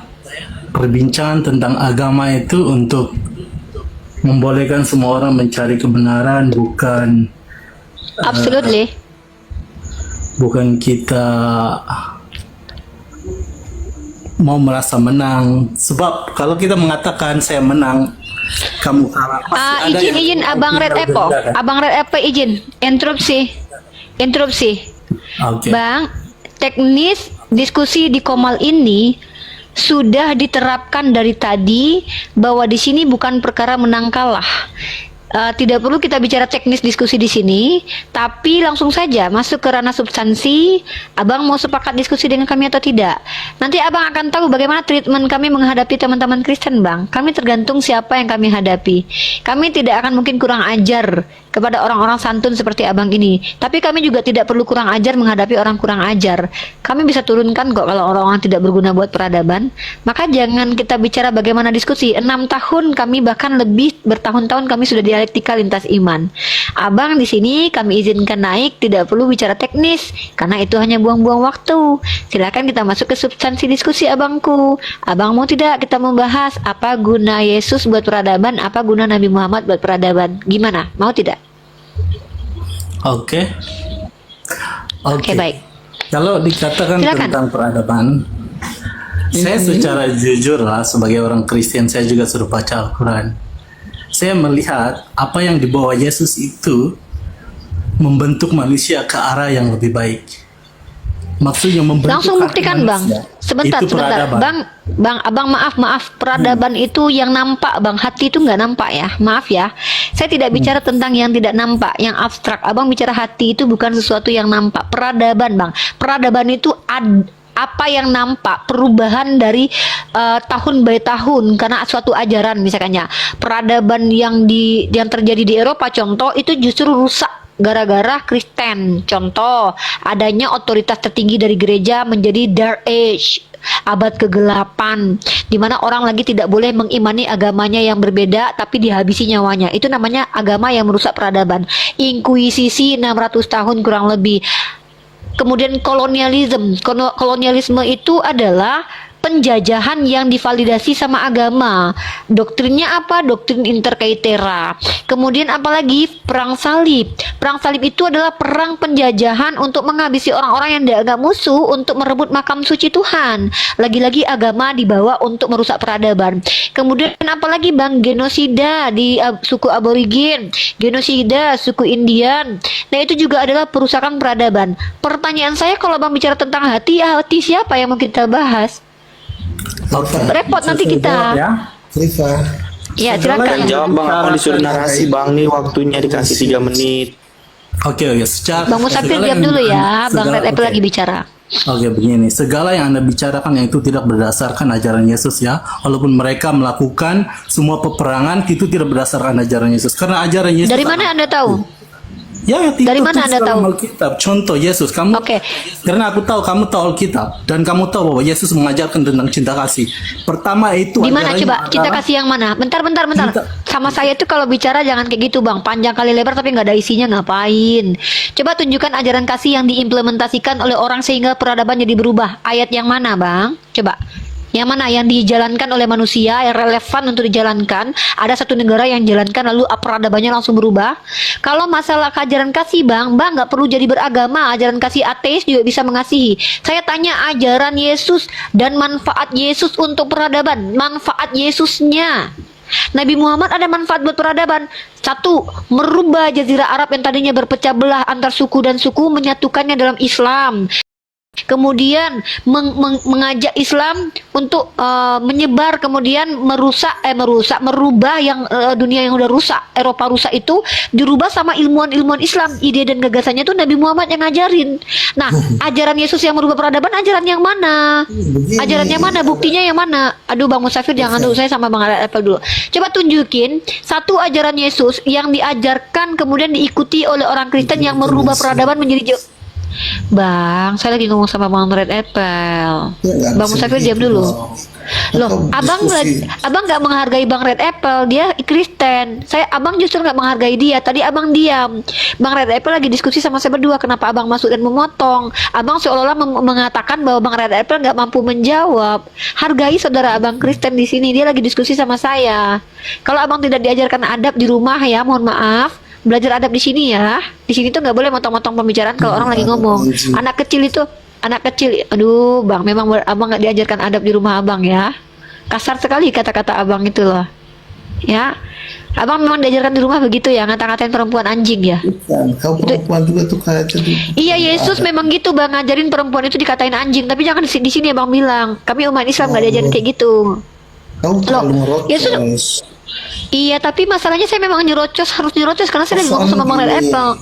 perbincangan tentang agama itu untuk membolehkan semua orang mencari kebenaran, bukan Absolutely. bukan kita mau merasa menang. Sebab kalau kita mengatakan saya menang, kamu kalah, pasti ada yang Izin Abang Red Apple. berbeda, kan? Abang Red Apple izin. Interupsi. Oke. Bang, teknis diskusi di Komal ini sudah diterapkan dari tadi bahwa di sini bukan perkara menang kalah. Tidak perlu kita bicara teknis diskusi di sini, tapi langsung saja masuk ke ranah substansi. Abang mau sepakat diskusi dengan kami atau tidak? Nanti abang akan tahu bagaimana treatment kami menghadapi teman-teman Kristen, Bang. Kami tergantung siapa yang kami hadapi. Kami tidak akan mungkin kurang ajar kepada orang-orang santun seperti abang ini, tapi kami juga tidak perlu kurang ajar menghadapi orang kurang ajar. Kami bisa turunkan kok kalau orang-orang tidak berguna buat peradaban. Maka jangan kita bicara bagaimana diskusi. 6 tahun kami, bahkan lebih bertahun-tahun kami sudah dialektika lintas iman. Abang di sini kami izinkan naik, tidak perlu bicara teknis karena itu hanya buang-buang waktu. Silakan kita masuk ke substansi diskusi abangku. Abang mau tidak kita membahas apa guna Yesus buat peradaban, apa guna Nabi Muhammad buat peradaban? Gimana? Mau tidak? Oke. Oke, baik. Kalau dikatakan Silakan. tentang peradaban, saya secara jujur lah sebagai orang Kristen, saya juga sudah baca Al-Quran. Saya melihat apa yang dibawa Yesus itu membentuk manusia ke arah yang lebih baik. Maksudnya membentuk Langsung hati buktikan Bang. manusia. Sebentar. Itu peradaban. Bang, abang maaf. Peradaban itu yang nampak Bang. Hati itu nggak nampak ya. Maaf ya. Saya tidak bicara tentang yang tidak nampak, yang abstrak. Abang bicara hati itu bukan sesuatu yang nampak. Peradaban Bang. Peradaban itu apa yang nampak, perubahan dari tahun by tahun karena suatu ajaran misalnya. Peradaban yang terjadi di Eropa contoh itu justru rusak gara-gara Kristen. Contoh, adanya otoritas tertinggi dari gereja menjadi Dark Age, abad kegelapan, di mana orang lagi tidak boleh mengimani agamanya yang berbeda tapi dihabisi nyawanya. Itu namanya agama yang merusak peradaban. Inkuisisi 600 tahun kurang lebih. Kemudian kolonialisme itu adalah penjajahan yang divalidasi sama agama. Doktrinnya apa? Doktrin interkaitera. Kemudian apalagi perang salib. Perang salib itu adalah perang penjajahan untuk menghabisi orang-orang yang dianggap musuh untuk merebut makam suci Tuhan. Lagi-lagi agama dibawa untuk merusak peradaban. Kemudian apalagi Bang, genosida di suku aborigin, genosida suku Indian. Nah, itu juga adalah perusakan peradaban. Pertanyaan saya, kalau Bang bicara tentang hati, hati siapa yang mau kita bahas? Repot nanti kita. Ya, silakan. Jawab Bang, aku disuruh narasi Bang, nih waktunya dikasih 3 menit. Oke. Secara Bang Musafir diam dulu ya. Bang Red Apple lagi bicara. Oke, begini. Segala yang Anda bicarakan yang itu tidak berdasarkan ajaran Yesus ya. Walaupun mereka melakukan semua peperangan, itu tidak berdasarkan ajaran Yesus. Karena ajaran Yesus... Dari mana Anda tahu? Ya, itu Dari mana Anda tahu? Alkitab. Contoh Yesus, kamu. Oke. Karena aku tahu kamu tahu Alkitab dan kamu tahu bahwa Yesus mengajarkan tentang cinta kasih. Pertama itu Di mana ajarannya coba? Cinta adalah- kasih yang mana? Bentar. Sama saya tuh kalau bicara jangan kayak gitu Bang. Panjang kali lebar tapi nggak ada isinya, ngapain? Coba tunjukkan ajaran kasih yang diimplementasikan oleh orang sehingga peradaban jadi berubah. Ayat yang mana Bang? Coba. Yang mana yang dijalankan oleh manusia yang relevan untuk dijalankan? Ada satu negara yang jalankan lalu peradabannya langsung berubah. Kalau masalah ajaran kasih Bang nggak perlu jadi beragama. Ajaran kasih ateis juga bisa mengasihi. Saya tanya ajaran Yesus dan manfaat Yesus untuk peradaban. Manfaat Yesusnya. Nabi Muhammad ada manfaat buat peradaban. 1. Merubah jazirah Arab yang tadinya berpecah belah antar suku dan suku, menyatukannya dalam Islam. kemudian mengajak Islam untuk menyebar, kemudian merubah yang dunia yang udah rusak, Eropa rusak itu dirubah sama ilmuwan Islam. Ide dan gagasannya tuh Nabi Muhammad yang ngajarin. Nah, ajaran Yesus yang merubah peradaban, ajaran yang mana? Ajaran yang mana? Buktinya yang mana? Aduh, Bang Musafir, jangan dulu, saya sama Bang Apple dulu. Coba tunjukin satu ajaran Yesus yang diajarkan kemudian diikuti oleh orang Kristen yang merubah peradaban menjadi Bang, saya lagi ngomong sama Bang Red Apple. Bang Musafir diam dulu. Loh, abang nggak menghargai Bang Red Apple, dia Kristen. Abang justru nggak menghargai dia. Tadi abang diam. Bang Red Apple lagi diskusi sama saya berdua. Kenapa abang masuk dan memotong? Abang seolah-olah mengatakan bahwa Bang Red Apple nggak mampu menjawab. Hargai saudara abang Kristen di sini. Dia lagi diskusi sama saya. Kalau abang tidak diajarkan adab di rumah ya, mohon maaf. Belajar adab di sini ya. Di sini tuh nggak boleh motong-motong pembicaraan kalau orang lagi ngomong. Anak kecil, aduh Bang, memang abang nggak diajarkan adab di rumah abang ya. Kasar sekali kata-kata abang itu loh. Ya, abang memang diajarkan di rumah begitu ya, ngata-ngatain perempuan anjing ya. Kau perempuan juga tuh kayak Iya, Yesus memang gitu Bang, ngajarin perempuan itu dikatain anjing. Tapi jangan di sini abang bilang. Kami umat Islam nggak diajarin kayak gitu. Kau terlalu Yesus. Iya, tapi masalahnya saya memang harus nyerocos karena saya lagi ngomong sama Bang Red Apple.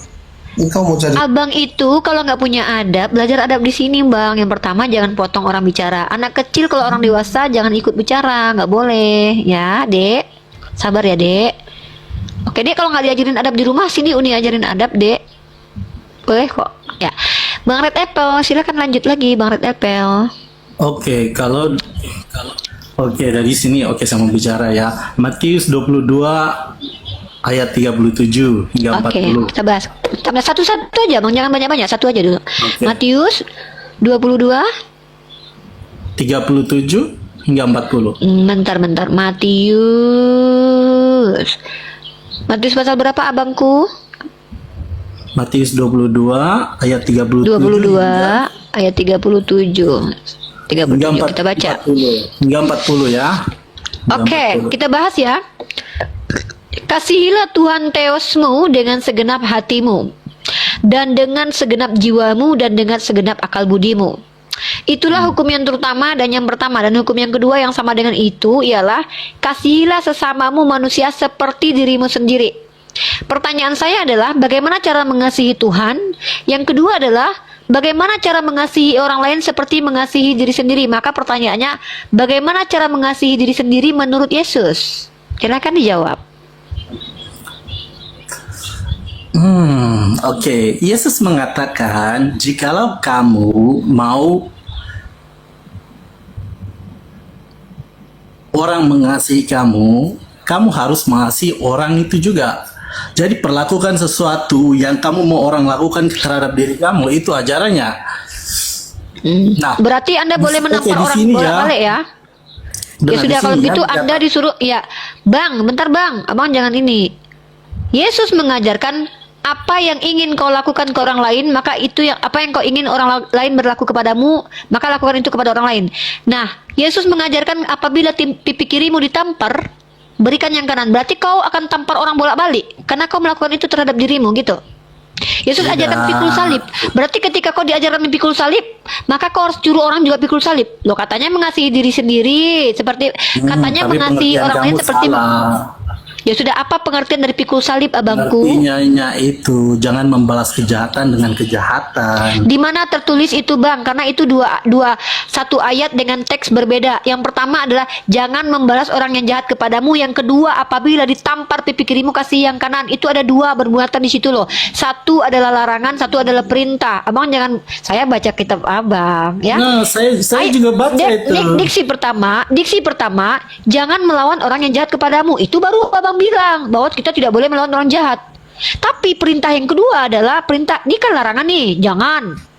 Abang itu kalau nggak punya adab, belajar adab di sini Bang. Yang pertama, jangan potong orang bicara. Anak kecil kalau orang dewasa jangan ikut bicara, nggak boleh ya, Dek. Sabar ya, Dek. Oke, Dek, kalau nggak diajarin adab di rumah, sini Uni ajarin adab, Dek. Boleh kok. Ya, Bang Red Apple, silakan lanjut lagi, Bang Red Apple. Oke, Oke, dari sini saya mau bicara ya. Matius 22 ayat 37 hingga 40. Kita bahas. Tambah satu-satu aja, Bang, jangan banyak-banyak, satu aja dulu. Matius 22 37 hingga 40. Bentar. Matius pasal berapa, abangku? Matius 22 ayat 37. 22 ayat 37. 37 kita baca. Hingga 40 ya. Oke, kita bahas ya. Kasihilah Tuhan Theosmu dengan segenap hatimu, dan dengan segenap jiwamu, dan dengan segenap akal budimu. Itulah hukum yang terutama dan yang pertama. Dan hukum yang kedua yang sama dengan itu ialah kasihilah sesamamu manusia seperti dirimu sendiri. Pertanyaan saya adalah bagaimana cara mengasihi Tuhan? Yang kedua adalah bagaimana cara mengasihi orang lain seperti mengasihi diri sendiri? Maka pertanyaannya, bagaimana cara mengasihi diri sendiri menurut Yesus? Silakan dijawab. Oke. Yesus mengatakan, jikalau kamu mau orang mengasihi kamu, kamu harus mengasihi orang itu juga. Jadi perlakukan sesuatu yang kamu mau orang lakukan terhadap diri kamu, itu ajarannya. Nah, berarti Anda boleh menampar orang bolak-balik ya? Ya sudah, kalau begitu Anda disuruh ya, Bang, bentar Bang, abang jangan ini. Yesus mengajarkan apa yang ingin kau lakukan ke orang lain, maka itu yang apa yang kau ingin orang lain berlaku kepadamu, maka lakukan itu kepada orang lain. Nah, Yesus mengajarkan apabila pipi kirimu ditampar, berikan yang kanan. Berarti kau akan tampar orang bolak-balik karena kau melakukan itu terhadap dirimu gitu. Yesus ajarkan pikul salib. Berarti ketika kau diajarkan pikul salib, maka kau harus suruh orang juga pikul salib. Loh, katanya mengasihi diri sendiri seperti katanya mengasihi orang lain seperti Ya sudah, apa pengertian dari pikul salib, abangku? Artinya itu jangan membalas kejahatan dengan kejahatan. Di mana tertulis itu, Bang? Karena itu satu ayat dengan teks berbeda. Yang pertama adalah jangan membalas orang yang jahat kepadamu. Yang kedua, apabila ditampar pipi kirimu kasih yang kanan. Itu ada dua bermuatan di situ loh. Satu adalah larangan, satu adalah perintah. Abang jangan, saya baca kitab abang ya. Nah, saya juga baca itu. Diksi pertama, jangan melawan orang yang jahat kepadamu. Itu baru abang bilang bahwa kita tidak boleh melawan orang jahat. Tapi perintah yang kedua adalah perintah, ini kan larangan nih,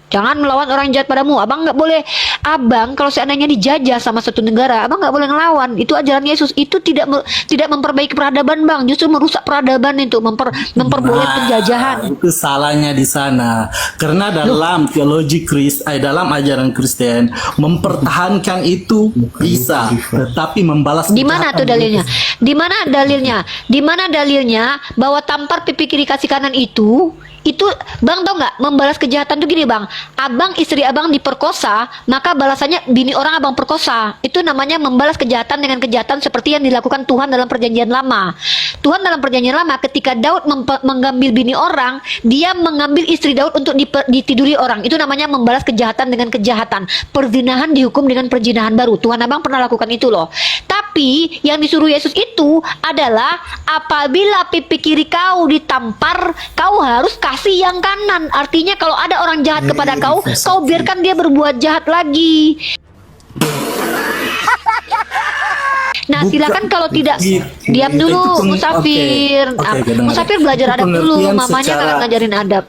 jangan melawan orang yang jahat padamu. Abang nggak boleh, abang kalau seandainya dijajah sama satu negara, abang nggak boleh ngelawan. Itu ajaran Yesus. Itu tidak memperbaiki peradaban, Bang, justru merusak peradaban itu, memperboleh penjajahan. Itu salahnya di sana. Karena dalam teologi dalam ajaran Kristen mempertahankan itu bisa, tetapi membalas di mana tuh dalilnya? Di mana dalilnya bahwa tampar pipi kiri kasih kanan itu Bang, tau nggak, membalas kejahatan tuh gini, Bang. abang istri abang diperkosa, maka balasannya bini orang abang perkosa. Itu namanya membalas kejahatan dengan kejahatan seperti yang dilakukan Tuhan dalam perjanjian lama. Tuhan dalam perjanjian lama ketika Daud mengambil bini orang, dia mengambil istri Daud untuk ditiduri orang. Itu namanya membalas kejahatan dengan kejahatan. Perzinahan dihukum dengan perzinahan baru. Tuhan abang pernah lakukan itu loh. Tapi yang disuruh Yesus itu adalah apabila pipi kiri kau ditampar, kau harus kasih yang kanan. Artinya kalau ada orang jahat kepada kau, kau biarkan dia berbuat jahat lagi. Nah, silakan kalau tidak diam dulu, Musafir. Musafir belajar adab dulu, mamanya nggak ngajarin adab.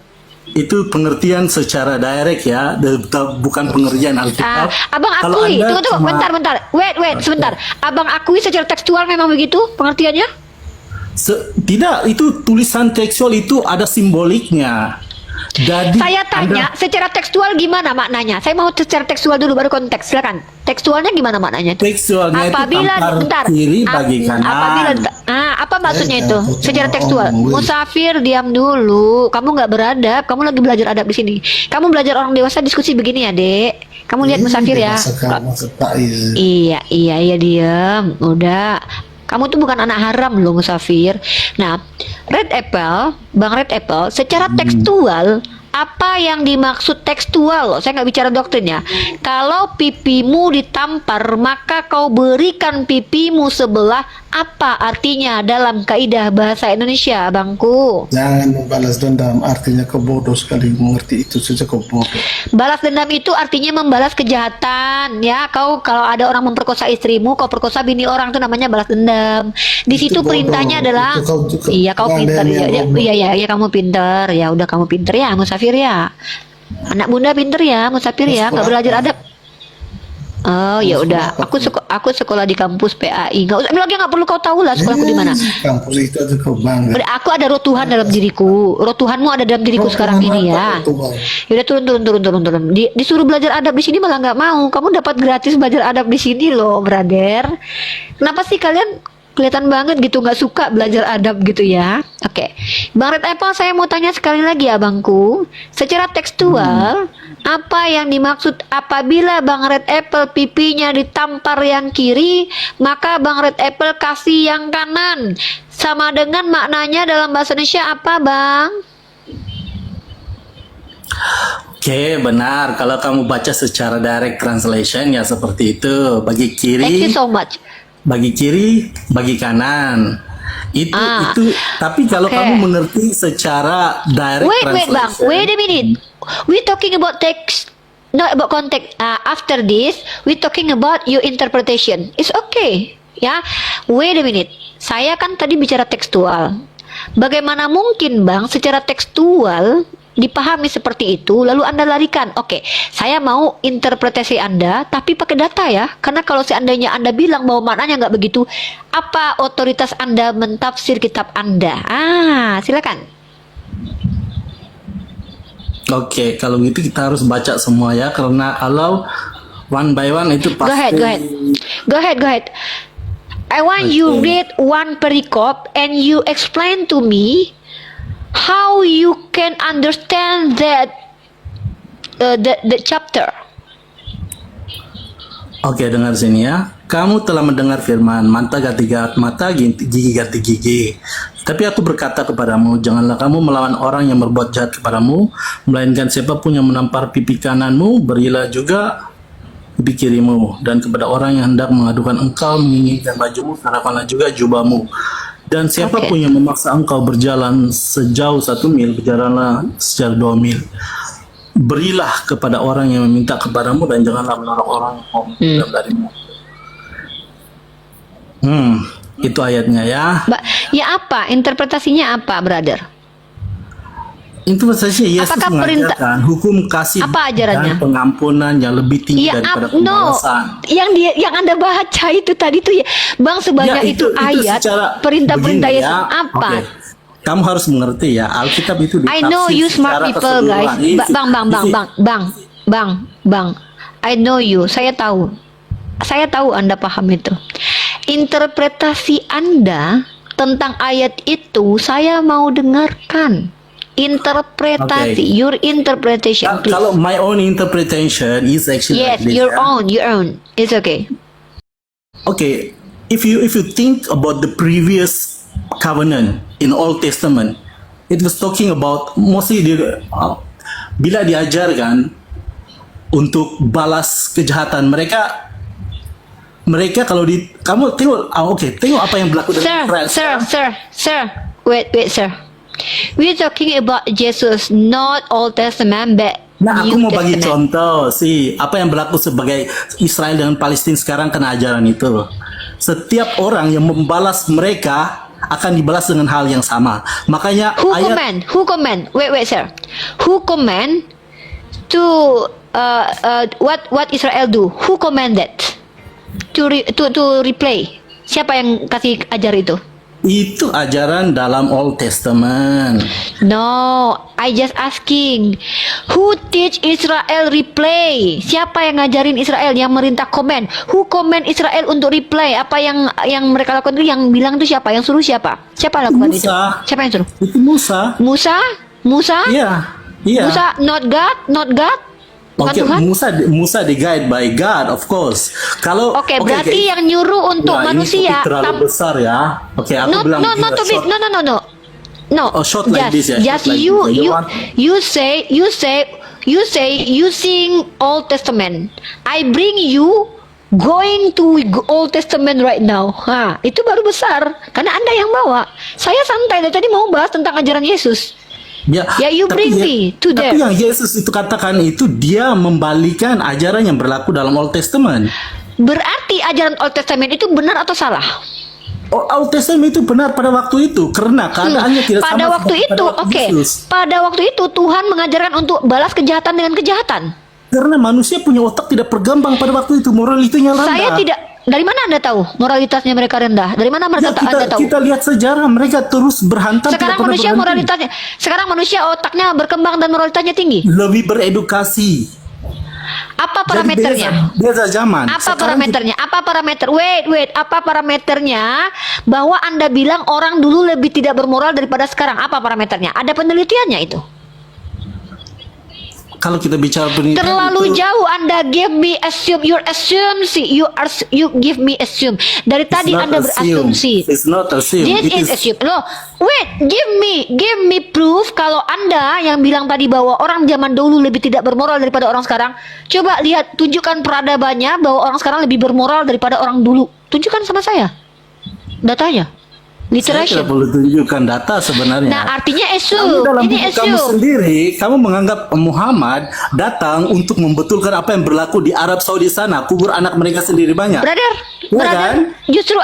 Itu pengertian secara direct ya, bukan pengertian Alkitab. Abang Kalau akui, Anda tunggu, bentar. Wait, sebentar. Abang akui secara tekstual memang begitu pengertiannya? Tidak, itu tulisan tekstual itu ada simboliknya. Jadi Saya tanya secara tekstual gimana maknanya? Saya mau secara tekstual dulu baru konteks. Silakan. Tekstualnya gimana maknanya itu? Tekstualnya Apabila itu tampar bentar. kiri bagi kanan. Apabila apa maksudnya itu? Secara tekstual. Musafir, diam dulu. Kamu nggak beradab. Kamu lagi belajar adab di sini. Kamu belajar orang dewasa diskusi begini ya, Dek. Kamu lihat Musafir ya. Iya, diam. Udah. Kamu tuh bukan anak haram loh, Musafir. Nah, Bang Red Apple, secara tekstual, apa yang dimaksud tekstual loh, saya nggak bicara doktrin ya. Kalau pipimu ditampar, maka kau berikan pipimu sebelah. Apa artinya dalam kaidah bahasa Indonesia, abangku? Jangan membalas dendam, artinya kau bodoh sekali, mengerti itu saja kau bodoh. Balas dendam itu artinya membalas kejahatan ya. Kau kalau ada orang memperkosa istrimu, kau perkosa bini orang, itu namanya balas dendam. Di situ perintahnya adalah iya kau pintar ya, kamu pintar ya, udah kamu pintar ya, Musafir ya. Anak bunda pintar ya, Musafir ya, nggak belajar adab. Oh ya udah, aku sekolah di kampus PAI. Nggak usah lagi, nggak perlu kau tahu lah sekolahku di mana. Kampus itu aja kau bangga. Aku ada roh Tuhan dalam diriku. Roh Tuhanmu ada dalam diriku sekarang ini ya. Yaudah turun. Disuruh belajar adab di sini malah nggak mau. Kamu dapat gratis belajar adab di sini loh, brother. Kenapa sih kalian kelihatan banget gitu nggak suka belajar adab gitu ya? Oke, Bang Red Apple, saya mau tanya sekali lagi abangku. Secara tekstual, apa yang dimaksud apabila Bang Red Apple pipinya ditampar yang kiri, maka Bang Red Apple kasih yang kanan? Sama dengan maknanya dalam bahasa Indonesia apa, Bang? Oke, benar. Kalau kamu baca secara direct translation ya seperti itu. Bagi kiri. Thank you so much. Bagi kiri, bagi kanan. Itu. Tapi kalau kamu mengerti secara direct translation. Bang. Wait a minute. We talking about text, not about context. After this, we talking about your interpretation. It's okay. Ya. Wait a minute. Saya kan tadi bicara tekstual. Bagaimana mungkin, Bang, secara tekstual dipahami seperti itu, lalu Anda larikan. Oke, saya mau interpretasi Anda, tapi pakai data ya. Karena kalau seandainya Anda bilang bahwa maknanya nggak begitu, apa otoritas Anda mentafsir kitab Anda? Silakan. Oke, kalau gitu kita harus baca semua ya, karena kalau one by one itu pasti. Go ahead. I want you read one perikop and you explain to me how you can understand that the chapter. Oke, dengar sini ya. Kamu telah mendengar firman, mata ganti mata, gigi ganti gigi. Tapi aku berkata kepadamu, janganlah kamu melawan orang yang berbuat jahat kepadamu, melainkan siapapun yang menampar pipi kananmu, berilah juga pipi kirimu. Dan kepada orang yang hendak mengadukan engkau, menginginkan bajumu, serahkanlah juga jubahmu. Dan siapapun yang memaksa engkau berjalan sejauh 1 mil, berjalanlah sejauh 2 mil. Berilah kepada orang yang meminta kepadamu, dan janganlah menolak orang yang mau meminta darimu. Itu ayatnya ya. Ya apa? Interpretasinya apa, brother? Interpretasinya Yesus Apakah mengajarkan hukum kasih apa ajarannya? dan pengampunan yang lebih tinggi daripada pembalasan. Yang Anda baca itu tadi tuh ya, Bang, sebanyak itu ayat perintah-perintah Yesus apa? Okay. Kamu harus mengerti ya, Alkitab itu ditafsir I know you smart people, guys. Bang. I know you. Saya tahu Anda paham itu. Interpretasi Anda tentang ayat itu saya mau dengarkan. Interpretasi, Okay. your interpretation, please. Kalau my own interpretation is actually Yes, like this, your ya. own. It's okay. Okay, if you think about the previous covenant in Old Testament, it was talking about mostly bila diajarkan untuk balas kejahatan mereka kalau kamu tengok tengok apa yang berlaku dengan Israel. Sir. Wait, sir. We're talking about Jesus, not Old Testament, but Nah, aku New mau bagi Testament. contoh sih apa yang berlaku sebagai Israel dengan Palestina sekarang kena ajaran itu. Setiap orang yang membalas mereka akan dibalas dengan hal yang sama. Makanya Who ayat command? Wait, sir. Who command to what Israel do? Who commanded to replay? Siapa yang kasih ajar itu? itu ajaran dalam Old Testament. No, I just asking. Who teach Israel replay? Siapa yang ngajarin Israel, yang merintah komen? Who command Israel untuk replay? Apa yang mereka lakukan itu, yang bilang itu siapa? Yang suruh siapa? Siapa lakukan itu? Musa. Siapa yang suruh? Itu Musa. Musa? Iya. Iya. Musa, not God? Bukan Oke, Tuhan? Musa di-guide by God, of course. Kalau Oke, berarti yang nyuruh untuk Nah, manusia. ini topik terlalu besar ya. Oke, aku bilang No, juga short. No. Oh, short like this ya, Just short like you this. you say using Old Testament. I bring you going to Old Testament right now. Itu baru besar karena Anda yang bawa. Saya santai dari tadi mau bahas tentang ajaran Yesus. Ya, you tapi bring me to Tapi there. yang Yesus itu katakan itu dia membalikan ajaran yang berlaku dalam Old Testament. Berarti ajaran Old Testament itu benar atau salah? Old Testament itu benar pada waktu itu karena keadaannya tidak Pada sama waktu seperti itu, pada waktu oke. Yesus. Pada waktu itu Tuhan mengajarkan untuk balas kejahatan dengan kejahatan. Karena manusia punya otak tidak berkembang pada waktu itu, moralitasnya rendah. Saya tidak. Dari mana Anda tahu moralitasnya mereka rendah? Dari mana Ya, Anda tahu? kita lihat sejarah mereka terus berhantam. Sekarang tidak pernah manusia berhenti. moralitasnya, sekarang manusia otaknya berkembang dan moralitasnya tinggi. Lebih beredukasi. Apa Jadi parameternya? beda zaman. Apa Sekarang parameternya? Apa parameter? Wait. Apa parameternya? Bahwa Anda bilang orang dulu lebih tidak bermoral daripada sekarang. Apa parameternya? Ada penelitiannya itu. Kalau kita bicara penelitian Terlalu itu, jauh Anda give me assume, your assumption, you give me assume. Dari tadi not Anda assume. berasumsi. It's not assume. This It is assume. Loh, wait, give me proof kalau Anda yang bilang tadi bahwa orang zaman dulu lebih tidak bermoral daripada orang sekarang. Coba lihat, tunjukkan peradabannya bahwa orang sekarang lebih bermoral daripada orang dulu. Tunjukkan sama saya datanya. saya Literation. tidak perlu tunjukkan data sebenarnya. Nah, artinya Kamu assume. dalam Ini buku kamu assume. sendiri, kamu menganggap Muhammad datang untuk membetulkan apa yang berlaku di Arab Saudi sana, kubur anak mereka sendiri banyak. Brother, Ya kan? justru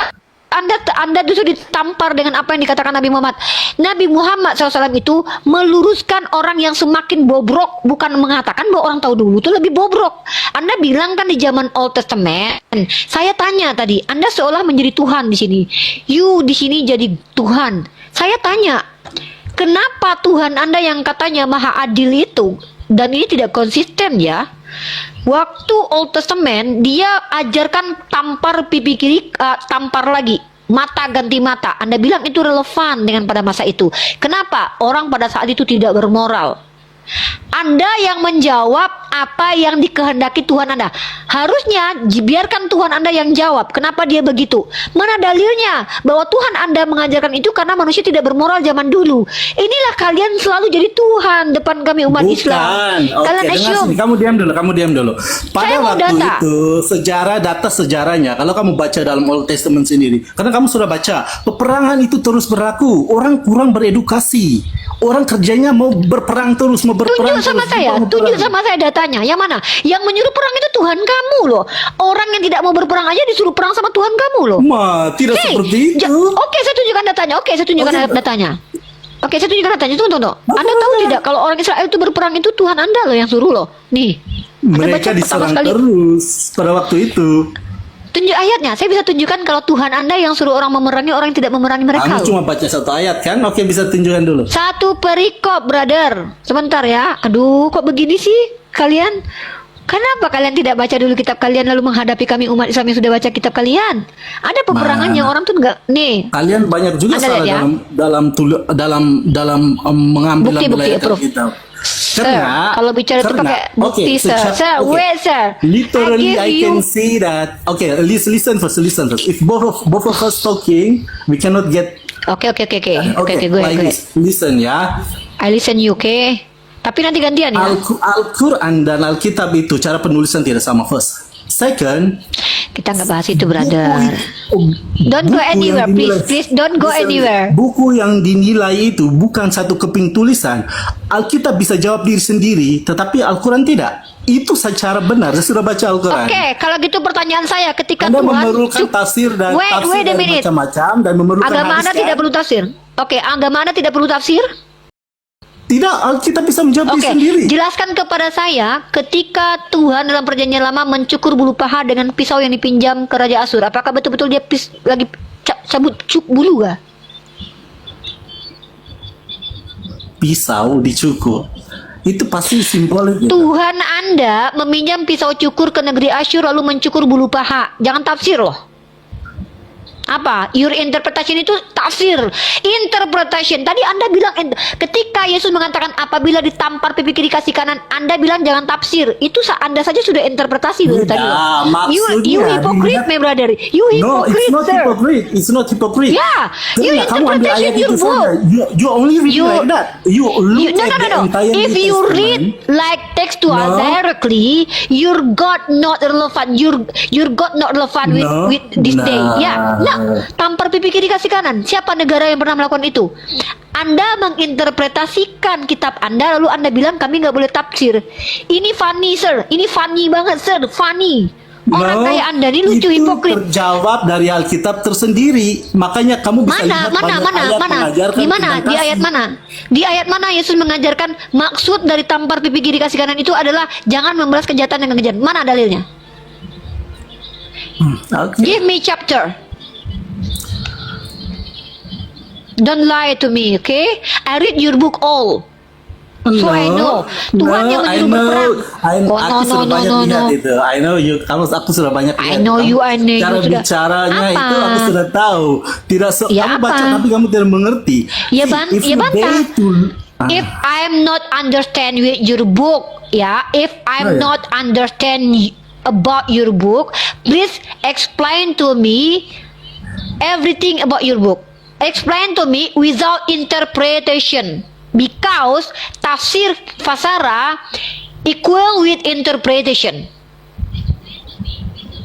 Anda justru ditampar dengan apa yang dikatakan Nabi Muhammad. Nabi Muhammad SAW itu meluruskan orang yang semakin bobrok, bukan mengatakan bahwa orang tahu dulu itu lebih bobrok. Anda bilang kan di zaman Old Testament. Saya tanya tadi, Anda seolah menjadi Tuhan di sini. You di sini jadi Tuhan. Saya tanya, kenapa Tuhan Anda yang katanya maha adil itu, dan ini tidak konsisten ya? Waktu Old Testament dia ajarkan tampar pipi kiri, tampar lagi, mata ganti mata. Anda bilang itu relevan dengan pada masa itu. Kenapa? Orang pada saat itu tidak bermoral. Anda yang menjawab apa yang dikehendaki Tuhan Anda. Harusnya biarkan Tuhan Anda yang jawab. Kenapa dia begitu? Mana dalilnya bahwa Tuhan Anda mengajarkan itu karena manusia tidak bermoral zaman dulu. Inilah kalian selalu jadi Tuhan depan kami umat Islam. Oke, Kalian dengar assume. sini. Kamu diam dulu. Pada Saya mau waktu data. itu, data sejarahnya, kalau kamu baca dalam Old Testament sendiri, karena kamu sudah baca, peperangan itu terus berlaku. Orang kurang beredukasi. Orang kerjanya mau berperang terus, mau berperang Tunjuk sama terus, saya, mau tunjuk berperang. sama saya datanya. Yang mana? Yang menyuruh perang itu Tuhan kamu loh. Orang yang tidak mau berperang aja disuruh perang sama Tuhan kamu loh. Tidak seperti itu. Oke, saya tunjukkan datanya. Oke, saya tunjukkan datanya. Oke, saya tunjukkan datanya. Tunggu. Anda tahu tidak kalau orang Israel itu berperang itu Tuhan Anda loh yang suruh loh. Nih. Anda baca Mereka pertama diserang sekali. terus pada waktu itu. Tunjuk ayatnya. Saya bisa tunjukkan kalau Tuhan Anda yang suruh orang memerangi orang yang tidak memerangi mereka. Kamu loh. cuma baca satu ayat kan? Oke, bisa tunjukkan dulu. Satu perikop, brother. Sebentar ya. Aduh, kok begini sih kalian? Kenapa kalian tidak baca dulu kitab kalian lalu menghadapi kami umat Islam yang sudah baca kitab kalian? Ada peperangan yang orang tuh enggak nih. Kalian banyak juga Anda salah lihat ya? dalam mengambil Bukti, ambil Prof. kita. Sir, kalau bicara itu pakai bukti, sir. Sir, wait, sir. Literally, I give can you- see that. Okay, listen first. If both of us talking, we cannot get. Oke, Okay, go like ahead. this. Listen ya. I listen you, oke? Tapi nanti gantian ya. Al-Quran dan Alkitab itu cara penulisan tidak sama first. Second, Kita nggak bahas itu, brother. Don't go buku yang anywhere, dinilai- please. Don't go Listen, anywhere. Buku yang dinilai itu bukan satu keping tulisan. Alkitab bisa jawab diri sendiri, tetapi Al-Quran tidak. Itu secara benar. Saya sudah baca Al-Quran. Oke, kalau gitu pertanyaan saya, ketika Anda Tuhan memerlukan tafsir dan Wait a dan minute. macam-macam dan memerlukan Agama hadis Anda kan? tidak perlu tafsir. Oke, agama Anda tidak perlu tafsir? Tidak, Alkitab bisa menjawab Oke, diri sendiri. jelaskan kepada saya ketika Tuhan dalam perjanjian lama mencukur bulu paha dengan pisau yang dipinjam ke Raja Asur. Apakah betul-betul dia lagi cabut bulu kah? Pisau dicukur. Itu pasti simbolik gitu. Tuhan Anda meminjam pisau cukur ke negeri Asyur lalu mencukur bulu paha. Jangan tafsir loh. Apa? Your interpretation itu tafsir. Interpretation. Tadi Anda bilang ketika Yesus mengatakan apabila ditampar pipi kiri kasih kanan, Anda bilang jangan tafsir. Itu Anda saja sudah interpretasi loh tadi. Ya, You maksudnya hypocrite, my brother. You No, it's hypocrite, not sir. hypocrite. It's not hypocrite. Yeah, you Karena kamu ambil interpretation ayat your itu book. saja. You only read You- like that. You look No, at the no. entire If New you Testament. read like textual No. directly, your God not relevant. Your God not relevant No. with this day. Nah. Ya, nah, tampar pipi kiri kasih kanan. Siapa negara yang pernah melakukan itu? Anda menginterpretasikan kitab Anda lalu Anda bilang kami nggak boleh tafsir. Ini funny, sir. Ini funny banget, sir. Funny. Orang No, kayak Anda ini lucu, itu hipokrit. terjawab dari Alkitab tersendiri. Makanya kamu bisa lihat banyak ayat mengajarkan Di mana? tentang Di kasih. ayat mana? Di ayat mana Yesus mengajarkan maksud dari tampar pipi kiri kasih kanan itu adalah jangan membalas kejahatan dengan kejahatan. Mana dalilnya? Okay. Give me chapter. Don't lie to me, okay? I read your book all. So I know. Tuhan yang I menyuruh berperang. know. Oh, Aku sudah banyak lihat itu. I know you. Kalau aku sudah banyak lihat. I know you, I know you Cara sudah. bicaranya Apa? itu aku sudah tahu. Tidak Ya, kamu baca apa? tapi kamu tidak mengerti. Ya, See, if ya you bantah. dare to- If I'm not understand with your book, yeah, if I'm Oh, yeah. not understand about your book, please explain to me everything about your book. Explain to me without interpretation, because tafsir fasara equal with interpretation.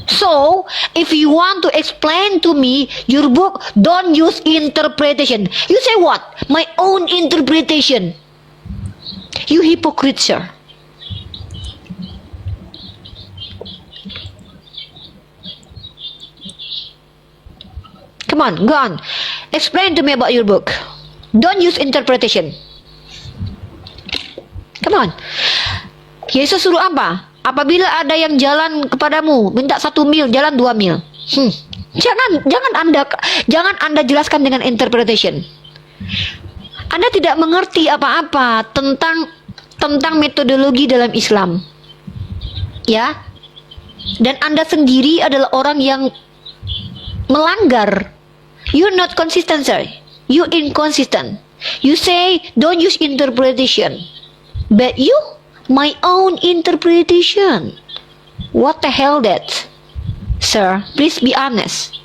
So, if you want to explain to me your book, don't use interpretation. You say what? My own interpretation. You hypocrite, sir. Come on, go on. Explain to me about your book. Don't use interpretation. Come on. Yesus suruh apa? Apabila ada yang jalan kepadamu, minta 1 mil, jalan 2 mil. Jangan Anda jelaskan dengan interpretation. Anda tidak mengerti apa-apa tentang metodologi dalam Islam. Ya. Dan Anda sendiri adalah orang yang melanggar. You're not consistent, sir. You inconsistent. You say don't use interpretation. But you, my own interpretation. What the hell that? Sir, please be honest.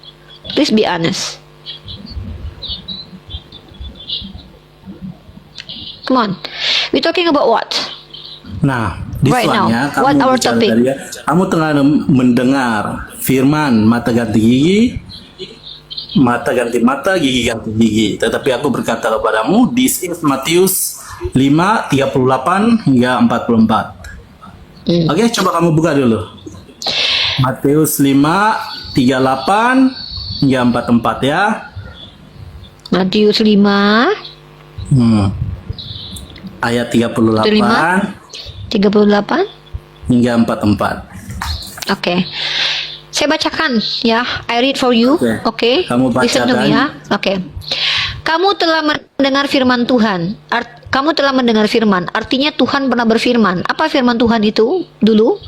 Please be honest. Come on. We're talking about what? Nah, di Right now, soalnya what our bicara topic? tadi ya, kamu tengah mendengar firman mata ganti gigi, mata ganti mata, gigi ganti gigi. Tetapi aku berkata kepadamu, this is Matius 5:38 hingga 44. Oke, coba kamu buka dulu. Matius 5:38 hingga 44 ya. Matius 5, Ayat 38 38. hingga 44. Oke. Saya bacakan ya. I read for you. Oke. Kamu Listen to me bacakan. ya. Oke. Kamu telah mendengar firman Tuhan. Kamu telah mendengar firman. Artinya Tuhan pernah berfirman. Apa firman Tuhan itu dulu?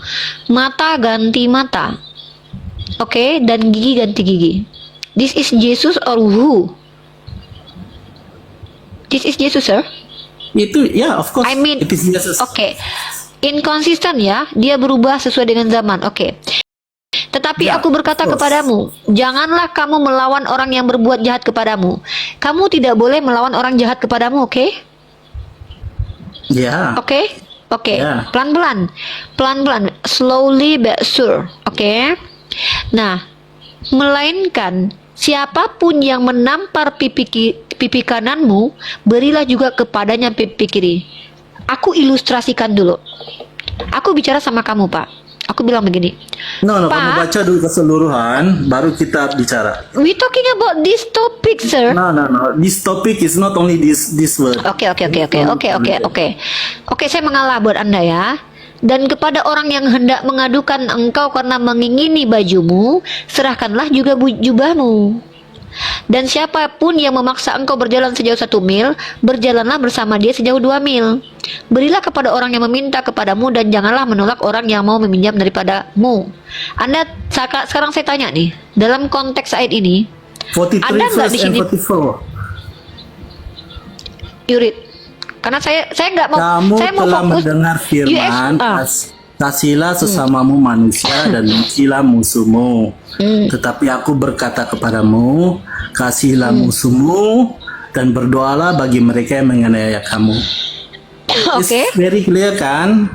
Mata ganti mata. Oke, dan gigi ganti gigi. This is Jesus or who? This is Jesus, sir. Itu ya, of course. I mean, it is Jesus. Oke. Inkonsisten ya, dia berubah sesuai dengan zaman. Oke. Tetapi Ya, aku berkata of course. kepadamu, janganlah kamu melawan orang yang berbuat jahat kepadamu. Kamu tidak boleh melawan orang jahat kepadamu, oke? Ya. Oke? Oke. Ya. Pelan-pelan. Pelan-pelan. Slowly but sure. Oke? Nah, melainkan siapapun yang menampar pipi kananmu, berilah juga kepadanya pipi kiri. Aku ilustrasikan dulu. Aku bicara sama kamu, Pak. Aku bilang begini. No, Pak. kamu baca dulu keseluruhan, baru kita bicara. We talking about this topic, sir. No. This topic is not only this word. Oke, saya mengalah buat Anda ya. Dan kepada orang yang hendak mengadukan engkau karena mengingini bajumu, serahkanlah juga jubahmu. Dan siapapun yang memaksa engkau berjalan sejauh 1 mil, berjalanlah bersama dia sejauh 2 mil. Berilah kepada orang yang meminta kepadamu, dan janganlah menolak orang yang mau meminjam daripadamu. Anda, sekarang saya tanya nih, dalam konteks ayat ini, 43 Ada nggak di verse and sini? 44. Yurid, karena saya nggak mau, Kamu saya mau telah fokus. mendengar firman, kasihlah sesamamu manusia dan bencilah musuhmu. Tetapi aku berkata kepadamu, kasihlah musuhmu dan berdoalah bagi mereka yang menganiaya kamu. Oke. It's very clear kan?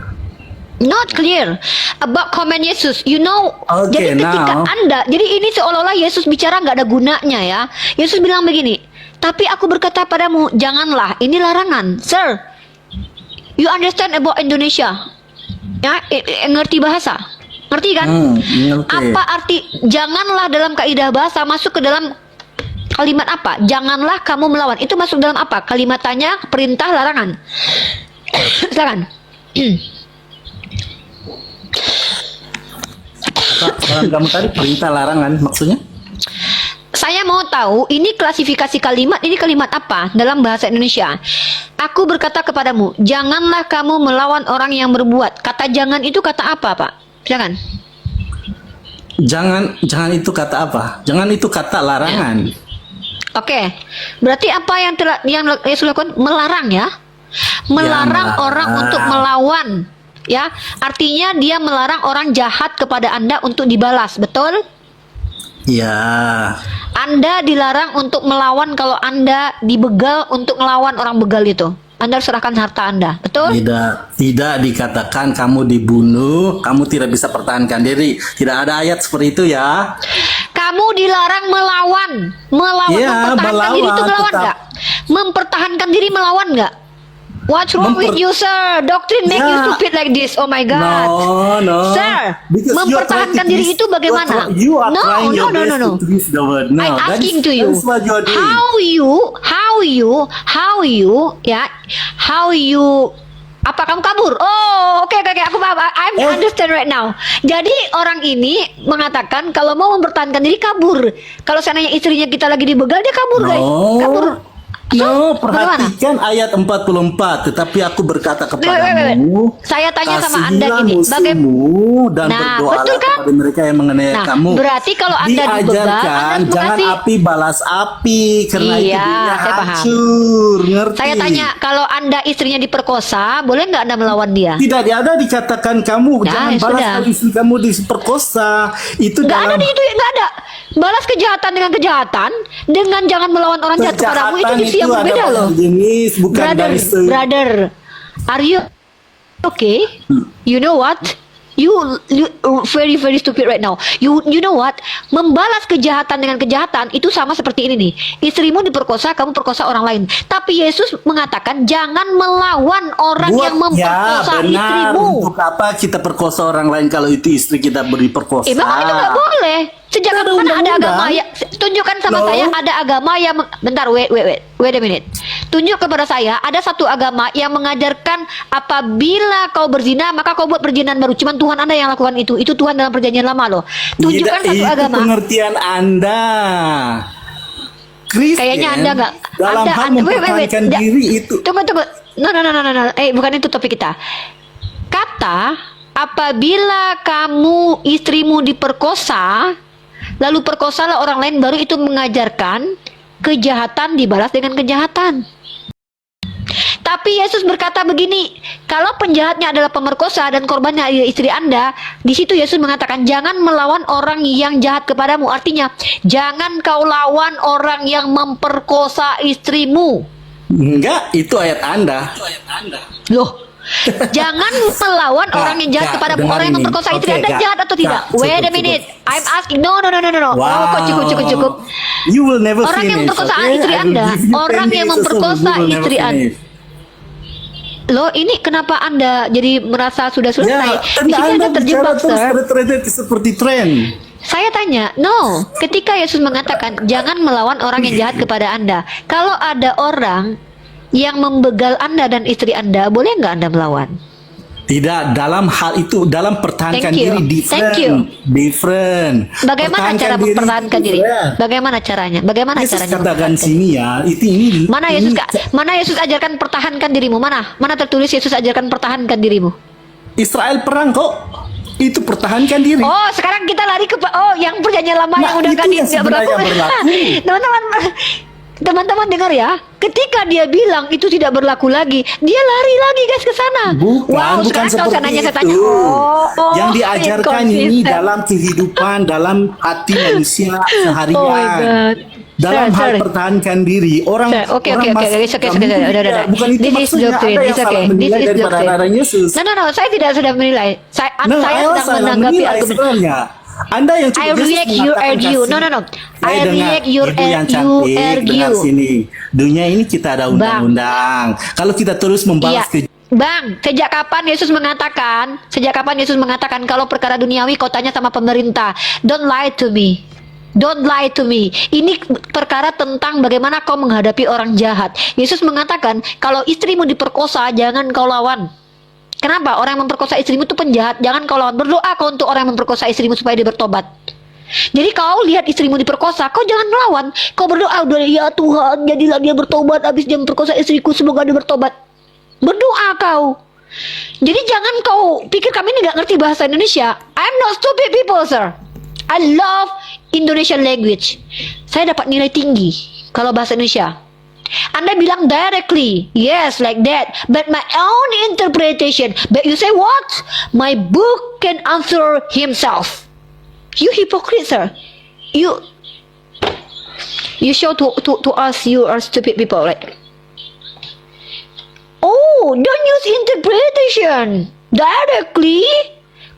Not clear about comment Yesus. You know, Okay, jadi ketika now. Anda, jadi ini seolah-olah Yesus bicara nggak ada gunanya ya. Yesus bilang begini, tapi aku berkata padamu, janganlah. Ini larangan, sir. You understand about Indonesia? Ya, ngerti bahasa? Ngerti kan? Ngerti. Apa arti janganlah dalam kaidah bahasa masuk ke dalam kalimat apa? Janganlah kamu melawan. Itu masuk dalam apa? Kalimat tanya, perintah, larangan. Silakan. Kalau kamu tadi perintah larangan maksudnya? Saya mau tahu ini klasifikasi kalimat, ini kalimat apa dalam bahasa Indonesia. Aku berkata kepadamu, janganlah kamu melawan orang yang berbuat. Kata jangan itu kata apa, Pak? Silakan. Jangan itu kata apa? Jangan itu kata larangan. Oke. Berarti apa yang Yesus lakukan? Melarang ya. Melarang melarang. orang untuk melawan. Ya, artinya dia melarang orang jahat kepada Anda untuk dibalas, betul? Ya. Anda dilarang untuk melawan kalau Anda dibegal untuk melawan orang begal itu. Anda harus serahkan harta Anda, betul? Tidak dikatakan kamu dibunuh, kamu tidak bisa pertahankan diri. Tidak ada ayat seperti itu ya. Kamu dilarang melawan. Ya, mempertahankan diri itu melawan, melawan tetap. nggak? Mempertahankan diri melawan nggak? What's wrong with you, sir? Doctrine make you Ya. stupid like this. Oh my God. No. Sir, Because you are mempertahankan trying to diri twist- itu bagaimana? You are trying your best No. to twist the word. No, I'm that asking is- to you. that is what you are doing. How you apa kamu kabur? Oh, oke, aku paham. I understand right now. Jadi orang ini mengatakan kalau mau mempertahankan diri kabur. Kalau seandainya istrinya kita lagi dibegal, dia kabur, guys. Kabur. No, bagaimana? perhatikan ayat 44. Tetapi aku berkata Wait. kepadamu, Saya tanya sama Anda kasihilah gini, musuhmu dan Nah, berdoalah betul kan? kepada mereka yang menganiaya Nah, kamu. berarti kalau Anda dibegal, Anda diajarkan harus jangan mengasihi. api balas api karena itu Iya, dunia saya paham. hancur. Ngerti? Saya tanya, kalau Anda istrinya diperkosa, boleh nggak Anda melawan dia? Tidak ada dikatakan kamu Nah, jangan ya balas sudah. kalau istri kamu diperkosa. Itu Nggak ada dalam di situ, nggak ada. Balas kejahatan dengan kejahatan, dengan jangan melawan orang jahat kepadamu, itu diksi yang ada berbeda loh. jenis bukan dari Brother, are you okay? You know what? You very stupid right now. You know what? Membalas kejahatan dengan kejahatan itu sama seperti ini nih. Istrimu diperkosa, kamu perkosa orang lain. Tapi Yesus mengatakan jangan melawan orang yang memperkosa istrimu. Untuk apa kita perkosa orang lain kalau itu istri kita diperkosa? Memang itu nggak boleh. Sejak Ada kapan ada undang-undang. agama ya? Tunjukkan sama saya ada agama yang bentar, wait a minute. Tunjuk kepada saya ada satu agama yang mengajarkan apabila kau berzina maka kau buat perjinan baru. Cuman Tuhan Anda yang lakukan itu. Itu Tuhan dalam perjanjian lama loh. Tunjukkan satu itu agama. pengertian Anda. Kristen Kayaknya Anda nggak. dalam hal mempertahankan diri itu. Tunggu. No. Bukan itu topik kita. Kata, apabila kamu istrimu diperkosa, lalu perkosalah orang lain, baru itu mengajarkan kejahatan dibalas dengan kejahatan. Tapi Yesus berkata begini, kalau penjahatnya adalah pemerkosa dan korbannya adalah istri Anda, di situ Yesus mengatakan jangan melawan orang yang jahat kepadamu. Artinya, jangan kau lawan orang yang memperkosa istrimu. Enggak, itu ayat Anda. Loh, jangan melawan orang yang jahat kepadamu. dengar Orang yang ini. memperkosa istri Oke, Anda Kak. jahat atau tidak? Kak, Wait a cukup, minute. cukup. I'm asking. No. Oh, kok cukup. You will never Orang yang finish, memperkosa okay? istri I will Anda, give you orang 10 yang minutes or so, memperkosa you will never istri Anda. finish. Loh, ini kenapa Anda jadi merasa sudah selesai? Ya, Di sini Anda terjebak, terus sir. tren seperti tren. Saya tanya, no. Ketika Yesus mengatakan jangan melawan orang yang jahat kepada Anda. Kalau ada orang yang membegal Anda dan istri Anda, boleh nggak Anda melawan? Tidak, dalam hal itu, dalam pertahankan Thank you. diri different. Thank you. Different. Bagaimana cara mempertahankan diri? different. Bagaimana caranya? Bagaimana Yesus caranya? katakan mempertahankan sini ya, ini Mana Yesus mana Yesus ajarkan pertahankan dirimu? Mana tertulis Yesus ajarkan pertahankan dirimu? Israel perang kok. Itu pertahankan diri. Oh, sekarang kita lari ke yang perjanjian lama Nah, yang udah itu yang sebenarnya berlaku. Teman-teman dengar ya. Ketika dia bilang itu tidak berlaku lagi, dia lari lagi guys ke sana. Bukan sekarang kalau seperti saya tanya, itu. oh, Yang diajarkan ini inconsistent. dalam kehidupan, dalam hati manusia seharian. Oh my God. Dalam Sir, hal sorry. pertahankan diri, orang Sir, oke, orang oke, masih it's okay, nggak mungkin udah. ya. Bukan itu This is maksudnya. doctrine, Ada yang it's salah okay. menilai This is daripada doctrine. anak Yesus. No, saya tidak sudah menilai. Saya Nah, sedang salah menanggapi menilai argumen. sebenarnya. Anda yang I react your argue. No. I react your Ibu yang cantik, dengar argue. sini. Dunia ini kita ada undang-undang. Kalau kita terus membalas Iya. Bang, sejak kapan Yesus mengatakan kalau perkara duniawi kau tanya sama pemerintah? Don't lie to me. Don't lie to me. Ini perkara tentang bagaimana kau menghadapi orang jahat. Yesus mengatakan kalau istrimu diperkosa jangan kau lawan. Kenapa? Orang yang memperkosa istrimu itu penjahat. Jangan kau lawan. Berdoa kau untuk orang yang memperkosa istrimu supaya dia bertobat. Jadi kau lihat istrimu diperkosa, kau jangan melawan. Kau berdoa, udah ya Tuhan, jadilah dia bertobat. Habis dia memperkosa istriku, semoga dia bertobat. Berdoa kau. Jadi jangan kau pikir kami ini gak ngerti bahasa Indonesia. I'm not stupid people, sir. I love Indonesian language. Saya dapat nilai tinggi kalau bahasa Indonesia. Anda bilang directly, yes, like that. But my own interpretation. But you say what? My book can answer himself. You hypocrite, sir. You show to us you are stupid people, right? Oh, don't use interpretation directly.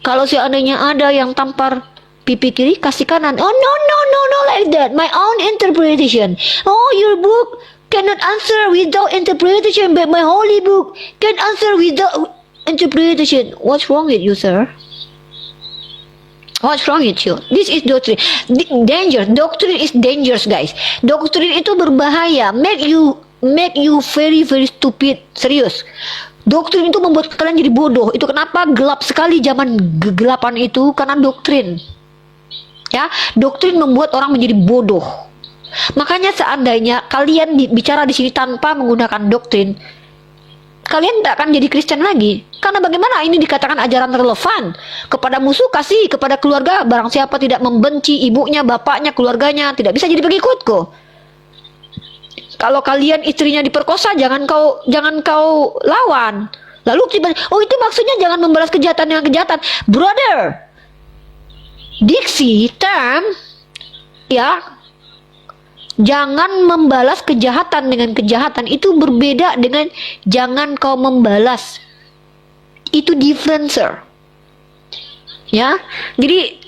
Kalau seandainya ada yang tampar pipi kiri, kasih kanan. Oh no, like that. My own interpretation. Oh, your book cannot answer without interpretation, but my holy book can answer without interpretation. What's wrong with you, sir? What's wrong with you? This is doctrine. Danger. Doctrine is dangerous, guys. Doktrin itu berbahaya. Make you very stupid. Serius. Doktrin itu membuat kalian jadi bodoh. Itu kenapa gelap sekali zaman kegelapan itu, karena doktrin. Ya, doktrin membuat orang menjadi bodoh. Makanya seandainya kalian bicara di sini tanpa menggunakan doktrin, kalian tidak akan jadi Kristen lagi. Karena bagaimana ini dikatakan ajaran relevan. Kepada musuh kasih, kepada keluarga barang siapa tidak membenci ibunya, bapaknya, keluarganya, tidak bisa jadi pengikutku. Kalau kalian istrinya diperkosa, jangan kau lawan. Lalu oh itu maksudnya jangan membalas kejahatan dengan kejahatan. Brother, diksi term ya, jangan membalas kejahatan dengan kejahatan itu berbeda dengan jangan kau membalas. Itu different, sir. Ya, jadi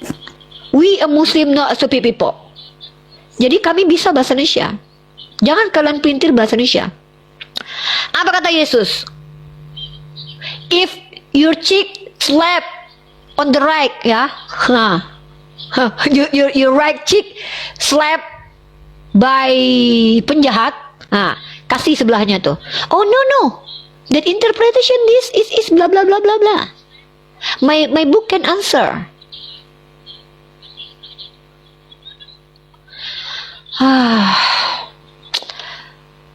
we a Muslim not a stupid people. Jadi kami bisa bahasa Indonesia. Jangan kalian pintir bahasa Indonesia. Apa kata Yesus? If your cheek slap on the right, ya, your right cheek slap by penjahat, kasih sebelahnya tuh. Oh no, that interpretation this is blah blah blah blah blah. My book can answer.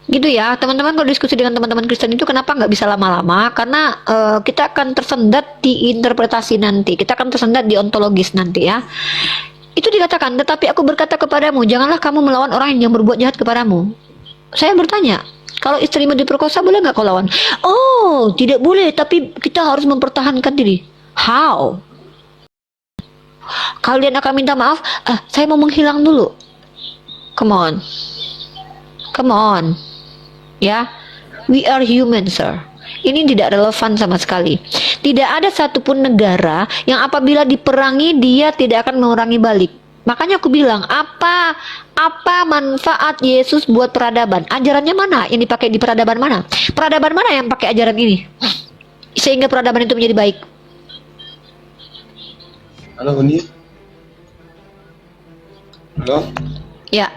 Gitu ya, teman-teman. Kalau diskusi dengan teman-teman Kristen itu kenapa nggak bisa lama-lama? Karena kita akan tersendat di interpretasi nanti, kita akan tersendat di ontologis nanti ya. Itu dikatakan, tetapi aku berkata kepadamu, janganlah kamu melawan orang yang berbuat jahat kepadamu. Saya bertanya, kalau istrimu diperkosa boleh nggak kau lawan? Oh, tidak boleh, tapi kita harus mempertahankan diri. How? Kalian akan minta maaf, saya mau menghilang dulu. Come on. Come on. Ya, we are human, sir. Ini tidak relevan sama sekali. Tidak ada satupun negara yang apabila diperangi dia tidak akan memerangi balik. Makanya aku bilang, apa manfaat Yesus buat peradaban? Ajarannya mana yang dipakai di peradaban mana? Peradaban mana yang pakai ajaran ini? Sehingga peradaban itu menjadi baik. Halo Uni. Halo. Ya.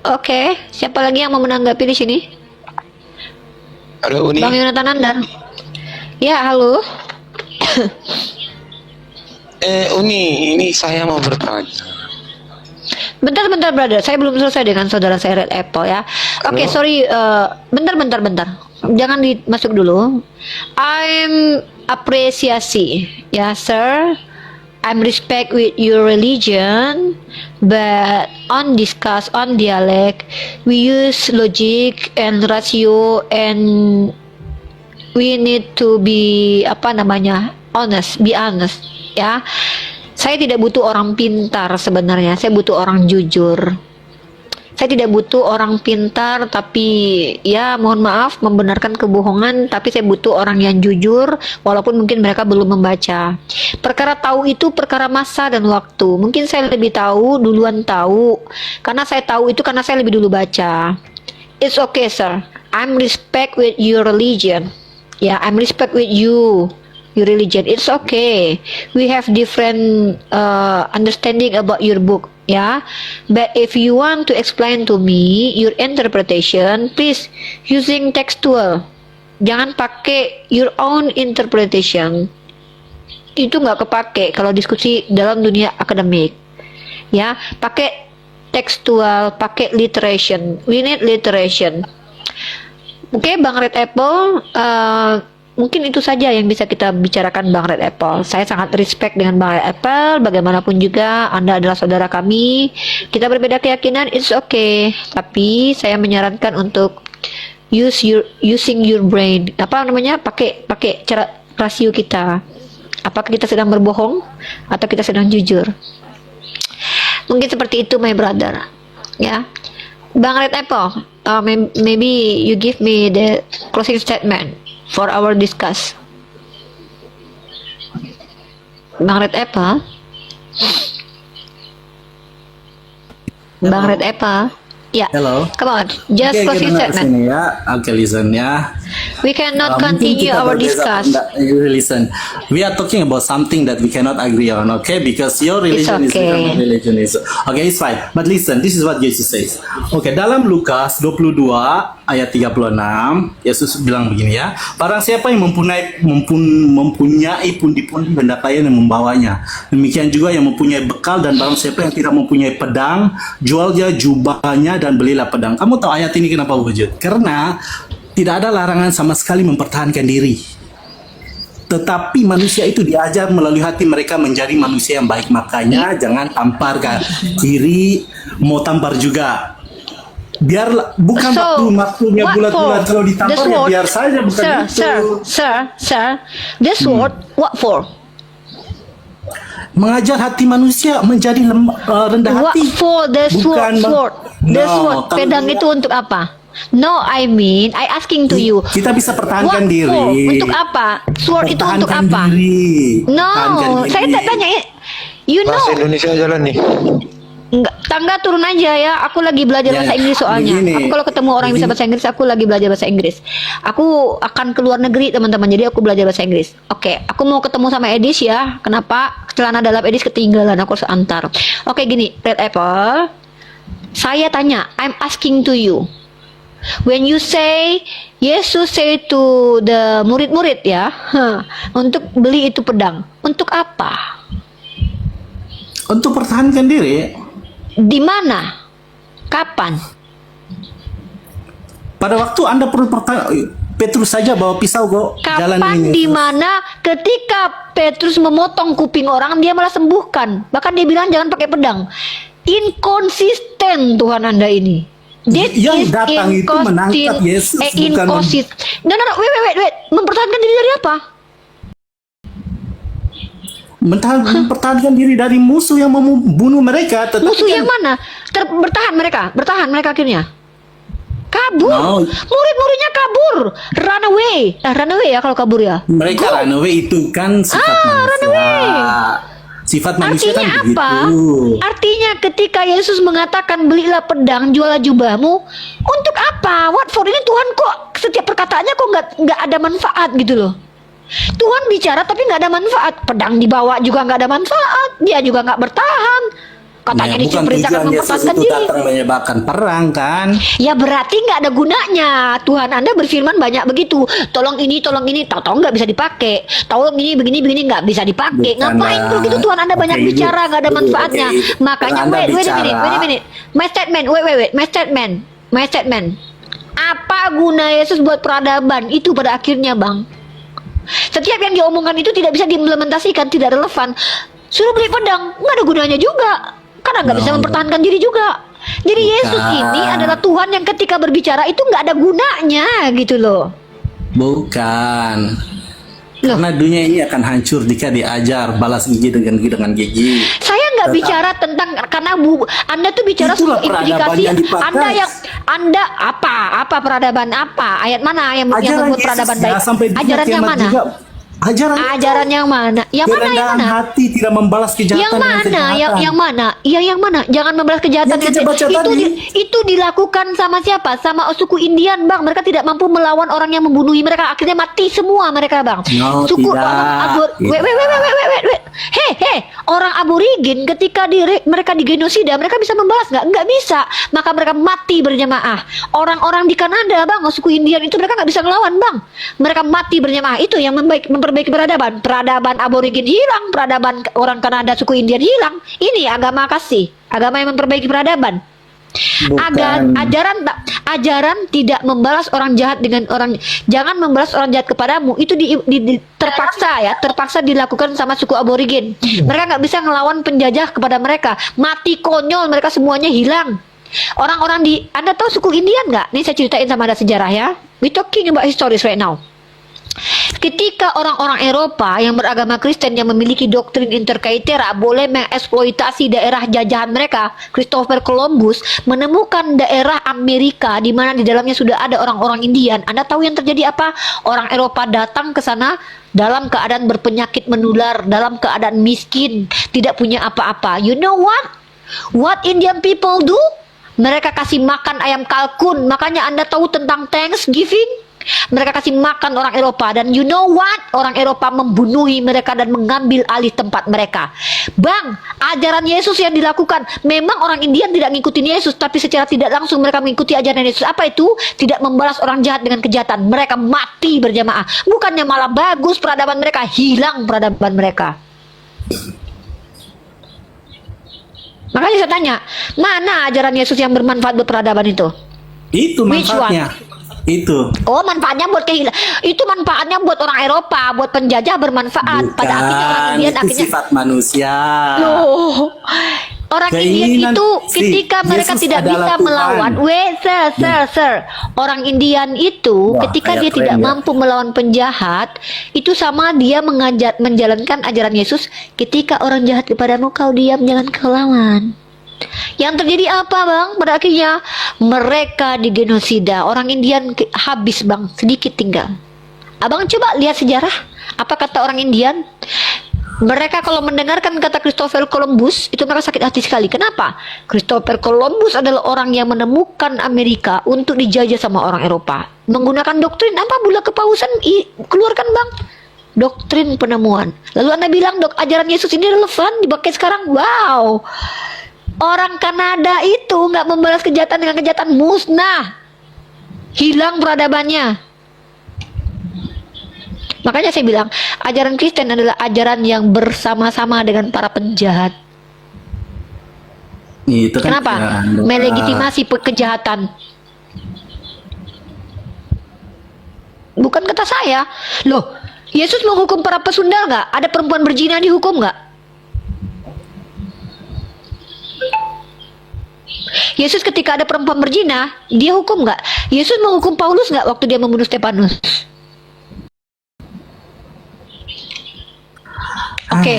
Oke, siapa lagi yang mau menanggapi di sini? Halo Uni. Bang Yonatan Andar. Ya, halo. Uni, ini saya mau bertanya. Bentar, brother. Saya belum selesai dengan saudara saya Red Apple ya. Oke, sorry. Bentar. Jangan dimasuk dulu. I'm apresiasi, ya, sir. I'm respect with your religion, but on discuss on dialect, we use logic and ratio, and we need to be honest, be honest, ya. Saya tidak butuh orang pintar sebenarnya, saya butuh orang jujur. Saya tidak butuh orang pintar, tapi ya mohon maaf membenarkan kebohongan, tapi saya butuh orang yang jujur, walaupun mungkin mereka belum membaca. Perkara tahu itu perkara masa dan waktu. Mungkin saya lebih tahu, duluan tahu, karena saya tahu itu karena saya lebih dulu baca. It's okay, sir. I'm respect with your religion. Yeah, I'm respect with you. Your religion, it's okay. We have different understanding about your book, yeah. But if you want to explain to me your interpretation, please using textual. Jangan pakai your own interpretation. Itu nggak kepake kalau diskusi dalam dunia akademik, ya. Pakai textual, pakai literation. We need literation. Oke, Bang Red Apple. Mungkin itu saja yang bisa kita bicarakan, Bang Red Apple. Saya sangat respect dengan Bang Red Apple. Bagaimanapun juga Anda adalah saudara kami. Kita berbeda keyakinan, it's okay. Tapi saya menyarankan untuk using your brain. Pakai cara rasio kita. Apakah kita sedang berbohong atau kita sedang jujur? Mungkin seperti itu, my brother. Ya, Bang Red Apple. Maybe you give me the closing statement for our discuss. Bang Red Apple. Bang Red Apple. Yeah. Hello. Come on, just closing statement. Ya. Okay, listen ya. We cannot continue our discuss. Listen, we are talking about something that we cannot agree on, okay? Because your religion is different, my religion is. Okay, it's fine. But listen, this is what Jesus says. Okay, dalam Lukas 22 ayat 36, Yesus bilang begini ya. Barang siapa yang mempunyai pundi-pundi hendaklah yang membawanya. Demikian juga yang mempunyai bekal, dan barang siapa yang tidak mempunyai pedang, jual dia jubahnya dan belilah pedang. Kamu tahu ayat ini kenapa wujud? Karena tidak ada larangan sama sekali mempertahankan diri. Tetapi manusia itu diajar melalui hati mereka menjadi manusia yang baik. Makanya jangan tampar ke kiri, mau tampar juga. Biar bukan waktunya bulat-bulat, kalau ditampar ya biar saja, bukan itu. Sir, the sword, what for? Mengajar hati manusia menjadi rendah What hati. for the sword? The sword, pedang itu untuk apa? No, I mean, I asking to you. Kita bisa pertahankan What diri. for? Untuk apa? Sword itu untuk apa? Diri. No, saya tak tanya. You know. Bahasa Indonesia jalan nih. Enggak, tangga turun aja ya. Aku lagi belajar bahasa Inggris soalnya. begini. Aku kalau ketemu orang yang bisa bahasa Inggris, aku lagi belajar bahasa Inggris. Aku akan ke luar negeri, teman-teman. Jadi aku belajar bahasa Inggris. Oke, aku mau ketemu sama Edis ya. Kenapa? Celana dalam Edis ketinggalan, aku harus antar. Oke, gini, Red Apple. Saya tanya, I'm asking to you. When you say, Yesus say to the murid-murid ya, untuk beli itu pedang. Untuk apa? Untuk pertahankan diri. Di mana? Kapan? Pada waktu Anda perlu Petrus saja bawa pisau kok jalan Kapan ini. di mana ketika Petrus memotong kuping orang dia malah sembuhkan. Bahkan dia bilang jangan pakai pedang. Inkonsisten Tuhan Anda ini. This Yang is datang itu menangkap Yesus, bukan wait. Mempertahankan diri dari apa? mempertahankan diri dari musuh yang mau membunuh mereka. Tetapi Musuh kan- yang mana? Bertahan mereka akhirnya. Kabur. No. Murid-muridnya kabur. Run away ya kalau kabur ya. mereka runaway itu kan sifat manusia. Sifat manusia Artinya kan apa? begitu. Artinya ketika Yesus mengatakan belilah pedang, jualah jubahmu, untuk apa? What for? Ini Tuhan kok setiap perkataannya kok nggak ada manfaat gitu loh. Tuhan bicara tapi nggak ada manfaat. Pedang dibawa juga nggak ada manfaat. Dia juga nggak bertahan. Katanya Bukan diperintahkan tujuan Yesus mempertahankan itu diri. datang menyebabkan perang kan? Ya berarti nggak ada gunanya. Tuhan Anda berfirman banyak begitu. Tolong ini, tahu-tahu nggak bisa dipakai. Tolong ini, begini nggak bisa dipakai. Bukan Ngapain lah. kalau gitu Tuhan Anda banyak Oke, bicara nggak ada Ibu. manfaatnya. Oke, Ibu. Makanya Anda wait a bicara. minute. My statement. Apa guna Yesus buat peradaban itu pada akhirnya, Bang? Setiap yang diomongkan itu tidak bisa diimplementasikan, tidak relevan. Suruh beli pedang, nggak ada gunanya juga. Karena nggak bisa mempertahankan diri juga. Jadi Yesus ini adalah Tuhan yang ketika berbicara itu nggak ada gunanya gitu loh. Bukan. Loh. Karena dunia ini akan hancur jika diajar balas gigi dengan gigi. Saya nggak bicara tentang karena Anda tuh bicara Itulah soal peradaban implikasi. yang dipakai. Anda apa peradaban apa? Ayat mana yang membuat peradaban baik? Sampai dunia Ajaran yang kiamat mana? juga. Ajaran yang mana? Yang mana? kerendahan hati tidak membalas kejahatan Yang dengan mana? kejahatan. Yang mana? Yang mana? Jangan membalas kejahatan. Yang kita baca itu tadi. itu dilakukan sama siapa? Sama suku Indian, Bang. Mereka tidak mampu melawan orang yang membunuhi mereka. Akhirnya mati semua mereka, Bang. No, Suku tidak. wait. Hei, orang aborigin ketika mereka digenosida, mereka bisa membalas nggak? Nggak bisa. Maka mereka mati berjamaah. Orang-orang di Kanada, Bang, suku Indian itu mereka nggak bisa ngelawan, Bang. Mereka mati berjamaah. Itu yang memperbaiki peradaban. Peradaban aborigin hilang, peradaban orang Kanada suku Indian hilang. Ini agama kasih, agama yang memperbaiki peradaban. Ajaran tidak membalas orang jahat dengan orang, jangan membalas orang jahat kepadamu. Itu terpaksa dilakukan sama suku aborigin. Mereka nggak bisa ngelawan penjajah kepada mereka, mati konyol, mereka semuanya hilang. Orang-orang Anda tahu suku Indian nggak? Ini saya ceritain sama Anda sejarah ya. We talking about histories right now. Ketika orang-orang Eropa yang beragama Kristen yang memiliki doktrin interkaitera boleh mengeksploitasi daerah jajahan mereka, Christopher Columbus menemukan daerah Amerika di mana di dalamnya sudah ada orang-orang Indian. Anda tahu yang terjadi apa? Orang Eropa datang ke sana dalam keadaan berpenyakit menular, dalam keadaan miskin, tidak punya apa-apa. You know what? What Indian people do? Mereka kasih makan ayam kalkun. Makanya Anda tahu tentang Thanksgiving? Mereka kasih makan orang Eropa. Dan you know what? Orang Eropa membunuhi mereka dan mengambil alih tempat mereka. Bang, ajaran Yesus yang dilakukan, memang orang Indian tidak ngikutin Yesus, tapi secara tidak langsung mereka mengikuti ajaran Yesus. Apa itu? Tidak membalas orang jahat dengan kejahatan. Mereka mati berjamaah. Bukannya malah bagus peradaban mereka, hilang peradaban mereka. Makanya saya tanya, mana ajaran Yesus yang bermanfaat buat peradaban itu? Itu manfaatnya. Itu. Oh, manfaatnya buat itu manfaatnya buat orang Eropa, buat penjajah bermanfaat. Pada akhirnya orang Indian itu akhirnya sifat manusia. Loh, orang Indian itu ketika mereka Yesus tidak adalah bisa Tuhan. melawan, sir. Orang Indian itu Wah, ketika ayat dia tidak keren ya. mampu melawan penjahat, itu sama dia menjalankan ajaran Yesus. Ketika orang jahat kepadamu, kau diam, jangan kau lawan. Yang terjadi apa, Bang? Pada akhirnya mereka digenosida. Orang Indian habis, Bang, sedikit tinggal. Abang coba lihat sejarah. Apa kata orang Indian? Mereka kalau mendengarkan kata Christopher Columbus, itu mereka sakit hati sekali. Kenapa? Christopher Columbus adalah orang yang menemukan Amerika untuk dijajah sama orang Eropa. Menggunakan doktrin apa? Bula kepausan keluarkan, Bang. Doktrin penemuan. Lalu Anda bilang, ajaran Yesus ini relevan dipakai sekarang? Wow. Orang Kanada itu nggak membalas kejahatan dengan kejahatan, musnah, hilang peradabannya. Makanya saya bilang ajaran Kristen adalah ajaran yang bersama-sama dengan para penjahat. Itu kan Kenapa? kejahatan. Melegitimasi kejahatan. bukan kata saya. Loh, Yesus menghukum para pesundal nggak? Ada perempuan berzina dihukum nggak? Yesus ketika ada perempuan berzina, dia hukum nggak? Yesus menghukum Paulus nggak waktu dia membunuh Stefanus? Oke,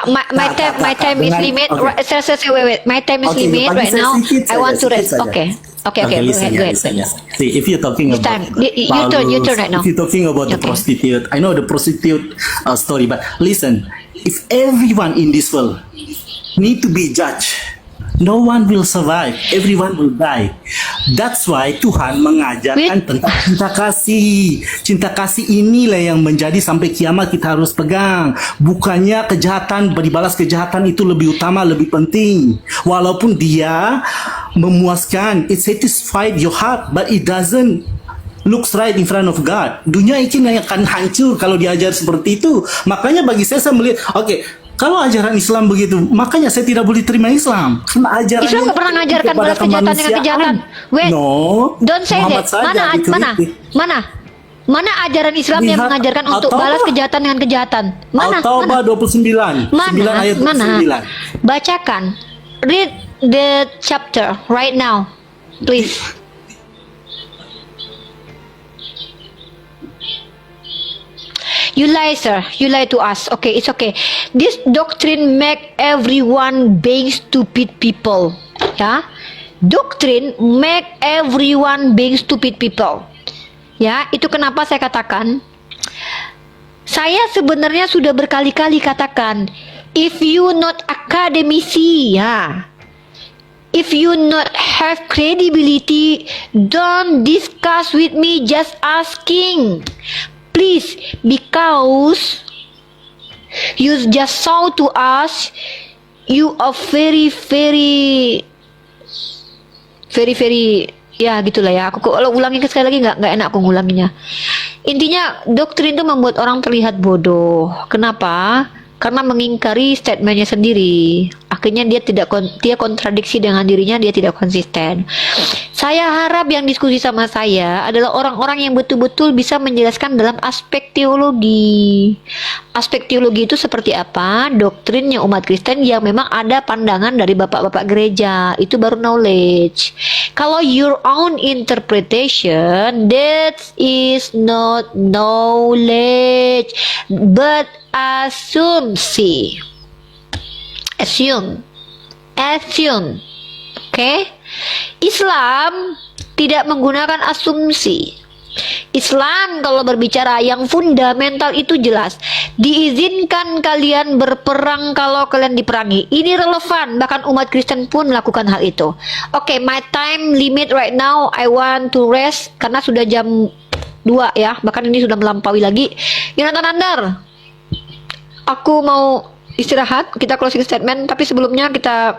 my time is limit. Wait. My time is limit right now. I want to rest. Okay. Listen, Go ahead. See, if you're talking It's about time. You turn right now. if you're talking about the Okay. prostitute, I know the prostitute story, but listen, if everyone in this world need to be judged, no one will survive. Everyone will die. That's why Tuhan mengajarkan tentang cinta kasih. Cinta kasih inilah yang menjadi sampai kiamat kita harus pegang. Bukannya kejahatan, dibalas kejahatan itu lebih utama, lebih penting. Walaupun dia memuaskan, it satisfied your heart, but it doesn't looks right in front of God. Dunia ini akan hancur kalau diajar seperti itu. Makanya bagi saya melihat, kalau ajaran Islam begitu, makanya saya tidak boleh terima Islam. Karena ajaran Islam nggak pernah mengajarkan balas kejahatan dengan kejahatan. Wait, No, don't say Muhammad that. saja Mana ajaran Islam yang Lihat, mengajarkan untuk At-Taubah. balas kejahatan dengan kejahatan? Mana? At-Taubah 29. 9 ayat 29. Bacakan. Read the chapter right now, please. You lie, sir. You lie to us. Okay, it's okay. This doctrine make everyone being stupid people. Ya, doctrine make everyone being stupid people. Ya, itu kenapa saya katakan. Saya sebenarnya sudah berkali-kali katakan, if you not academisi, ya, if you not have credibility, don't discuss with me. Just asking. Please, because you just saw to us, you are very, ya gitulah ya. Aku kalau ulangin sekali lagi nggak enak aku ngulanginnya. Intinya doktrin itu membuat orang terlihat bodoh. Kenapa? Karena mengingkari statementnya sendiri. Akhirnya dia kontradiksi dengan dirinya, dia tidak konsisten. Saya harap yang diskusi sama saya adalah orang-orang yang betul-betul bisa menjelaskan dalam aspek teologi. Aspek teologi itu seperti apa? Doktrinnya umat Kristen yang memang ada pandangan dari bapak-bapak gereja. Itu baru knowledge. Kalau your own interpretation, that is not knowledge, but asumsi. Assume. Okay? Islam tidak menggunakan asumsi. Islam kalau berbicara yang fundamental itu jelas. Diizinkan kalian berperang kalau kalian diperangi. Ini relevan, bahkan umat Kristen pun melakukan hal itu. Okay, my time limit right now. I want to rest karena sudah jam 2 ya. Bahkan ini sudah melampaui lagi. Yonatan Andar, aku mau istirahat, kita closing statement, tapi sebelumnya kita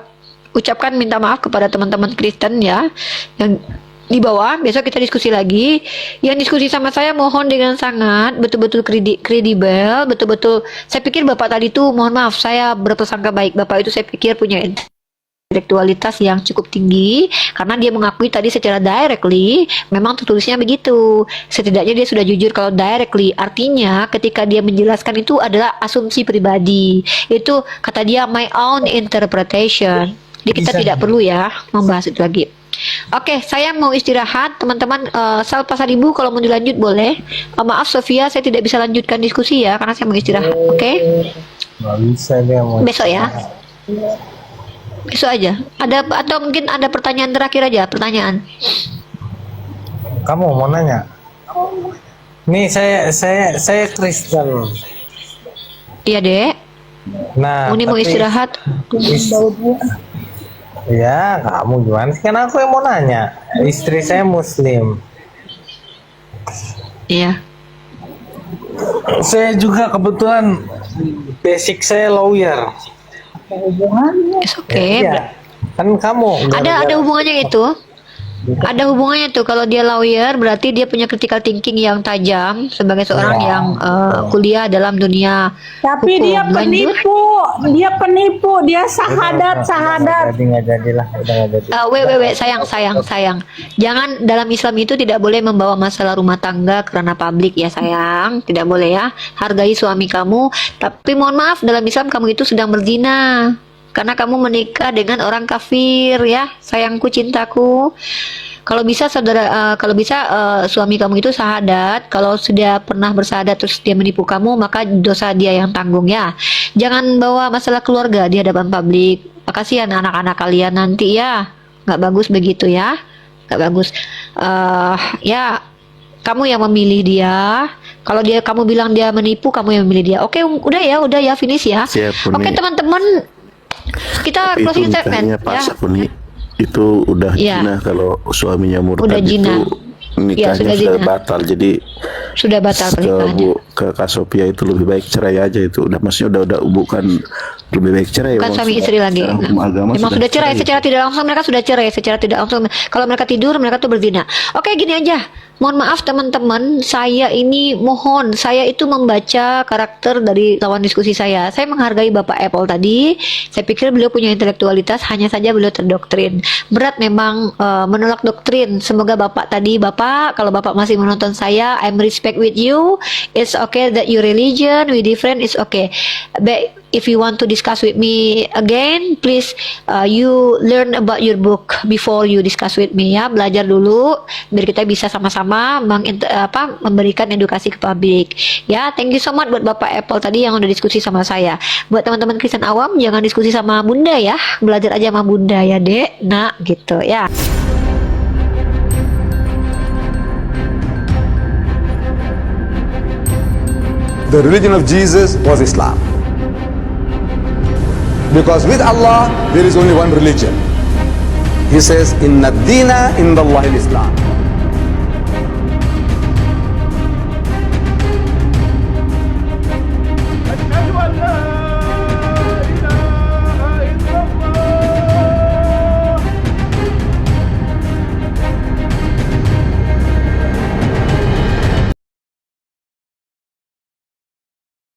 ucapkan minta maaf kepada teman-teman Kristen ya yang di bawah. Besok kita diskusi lagi. Yang diskusi sama saya mohon dengan sangat betul-betul kredibel, betul-betul. Saya pikir Bapak tadi tuh, mohon maaf saya berprasangka baik, Bapak itu saya pikir punya intelektualitas yang cukup tinggi karena dia mengakui tadi secara directly memang tertulisnya begitu. Setidaknya dia sudah jujur kalau directly, artinya ketika dia menjelaskan itu adalah asumsi pribadi. Itu kata dia my own interpretation. Jadi kita tidak perlu ya membahas itu lagi. Oke, saya mau istirahat teman-teman. Sal Pasar Ibu kalau mau dilanjut boleh. Maaf Sofia, saya tidak bisa lanjutkan diskusi ya karena saya mau istirahat. Oke? Nggak bisa dia mau. Besok ya. Besok aja. Ada atau mungkin ada pertanyaan terakhir aja, pertanyaan. Kamu mau nanya? Nih saya Kristen. Iya, Dek. Nah, Uni mau istirahat. Ya, kamu gimana sih? Kan aku yang mau nanya. Istri saya Muslim. Iya. Saya juga kebetulan basic saya lawyer. It's okay. Iya. Kan kamu Ada hubungannya itu? Ada hubungannya tuh, kalau dia lawyer berarti dia punya critical thinking yang tajam sebagai seorang yang kuliah dalam dunia Tapi hukum. dia Lanjut. penipu, dia sahadat. Wait, sayang. Jangan, dalam Islam itu tidak boleh membawa masalah rumah tangga karena publik ya sayang. Tidak boleh ya. Hargai suami kamu. Tapi mohon maaf, dalam Islam kamu itu sedang berzina. Karena kamu menikah dengan orang kafir ya, sayangku, cintaku. Kalau bisa suami kamu itu sahadat. Kalau sudah pernah bersahadat terus dia menipu kamu, maka dosa dia yang tanggung ya. Jangan bawa masalah keluarga di hadapan publik. Makasih ya anak-anak kalian nanti ya. Nggak bagus begitu ya. Nggak bagus. Ya, kamu yang memilih dia. Kalau kamu bilang dia menipu, kamu yang memilih dia. Oke, udah ya, finish ya. Oke teman-teman, kita closing statement Pak ya. Sapuni itu udah Ya. zina, kalau suaminya murtad Udah zina. itu nikahnya sudah sudah zina. batal. Jadi Sudah batal pernikahannya. ke Kak Sophia itu lebih baik cerai aja itu. Udah maksudnya udah bukan lebih baik cerai. Bukan suami istri lagi. Hukum agama Memang sudah cerai secara tidak langsung, mereka sudah cerai secara tidak langsung. Kalau mereka tidur, mereka tuh berzina. Oke, gini aja. Mohon maaf teman-teman, saya itu membaca karakter dari lawan diskusi saya. Saya menghargai Bapak Apple tadi. Saya pikir beliau punya intelektualitas, hanya saja beliau terdoktrin. Berat memang menolak doktrin. Semoga Bapak kalau Bapak masih menonton saya, I'm respect with you. It's okay that your religion, we different, it's okay. But if you want to discuss with me again, please you learn about your book before you discuss with me ya. Belajar dulu biar kita bisa sama-sama memberikan edukasi ke publik. Ya, thank you so much buat Bapak Apple tadi yang udah diskusi sama saya. Buat teman-teman Kristen awam, jangan diskusi sama Bunda ya. Belajar aja sama Bunda ya, Dek. Nah, gitu ya. The religion of Jesus was Islam. Because with Allah, there is only one religion. He says, Inna dina indallahi al-Islam.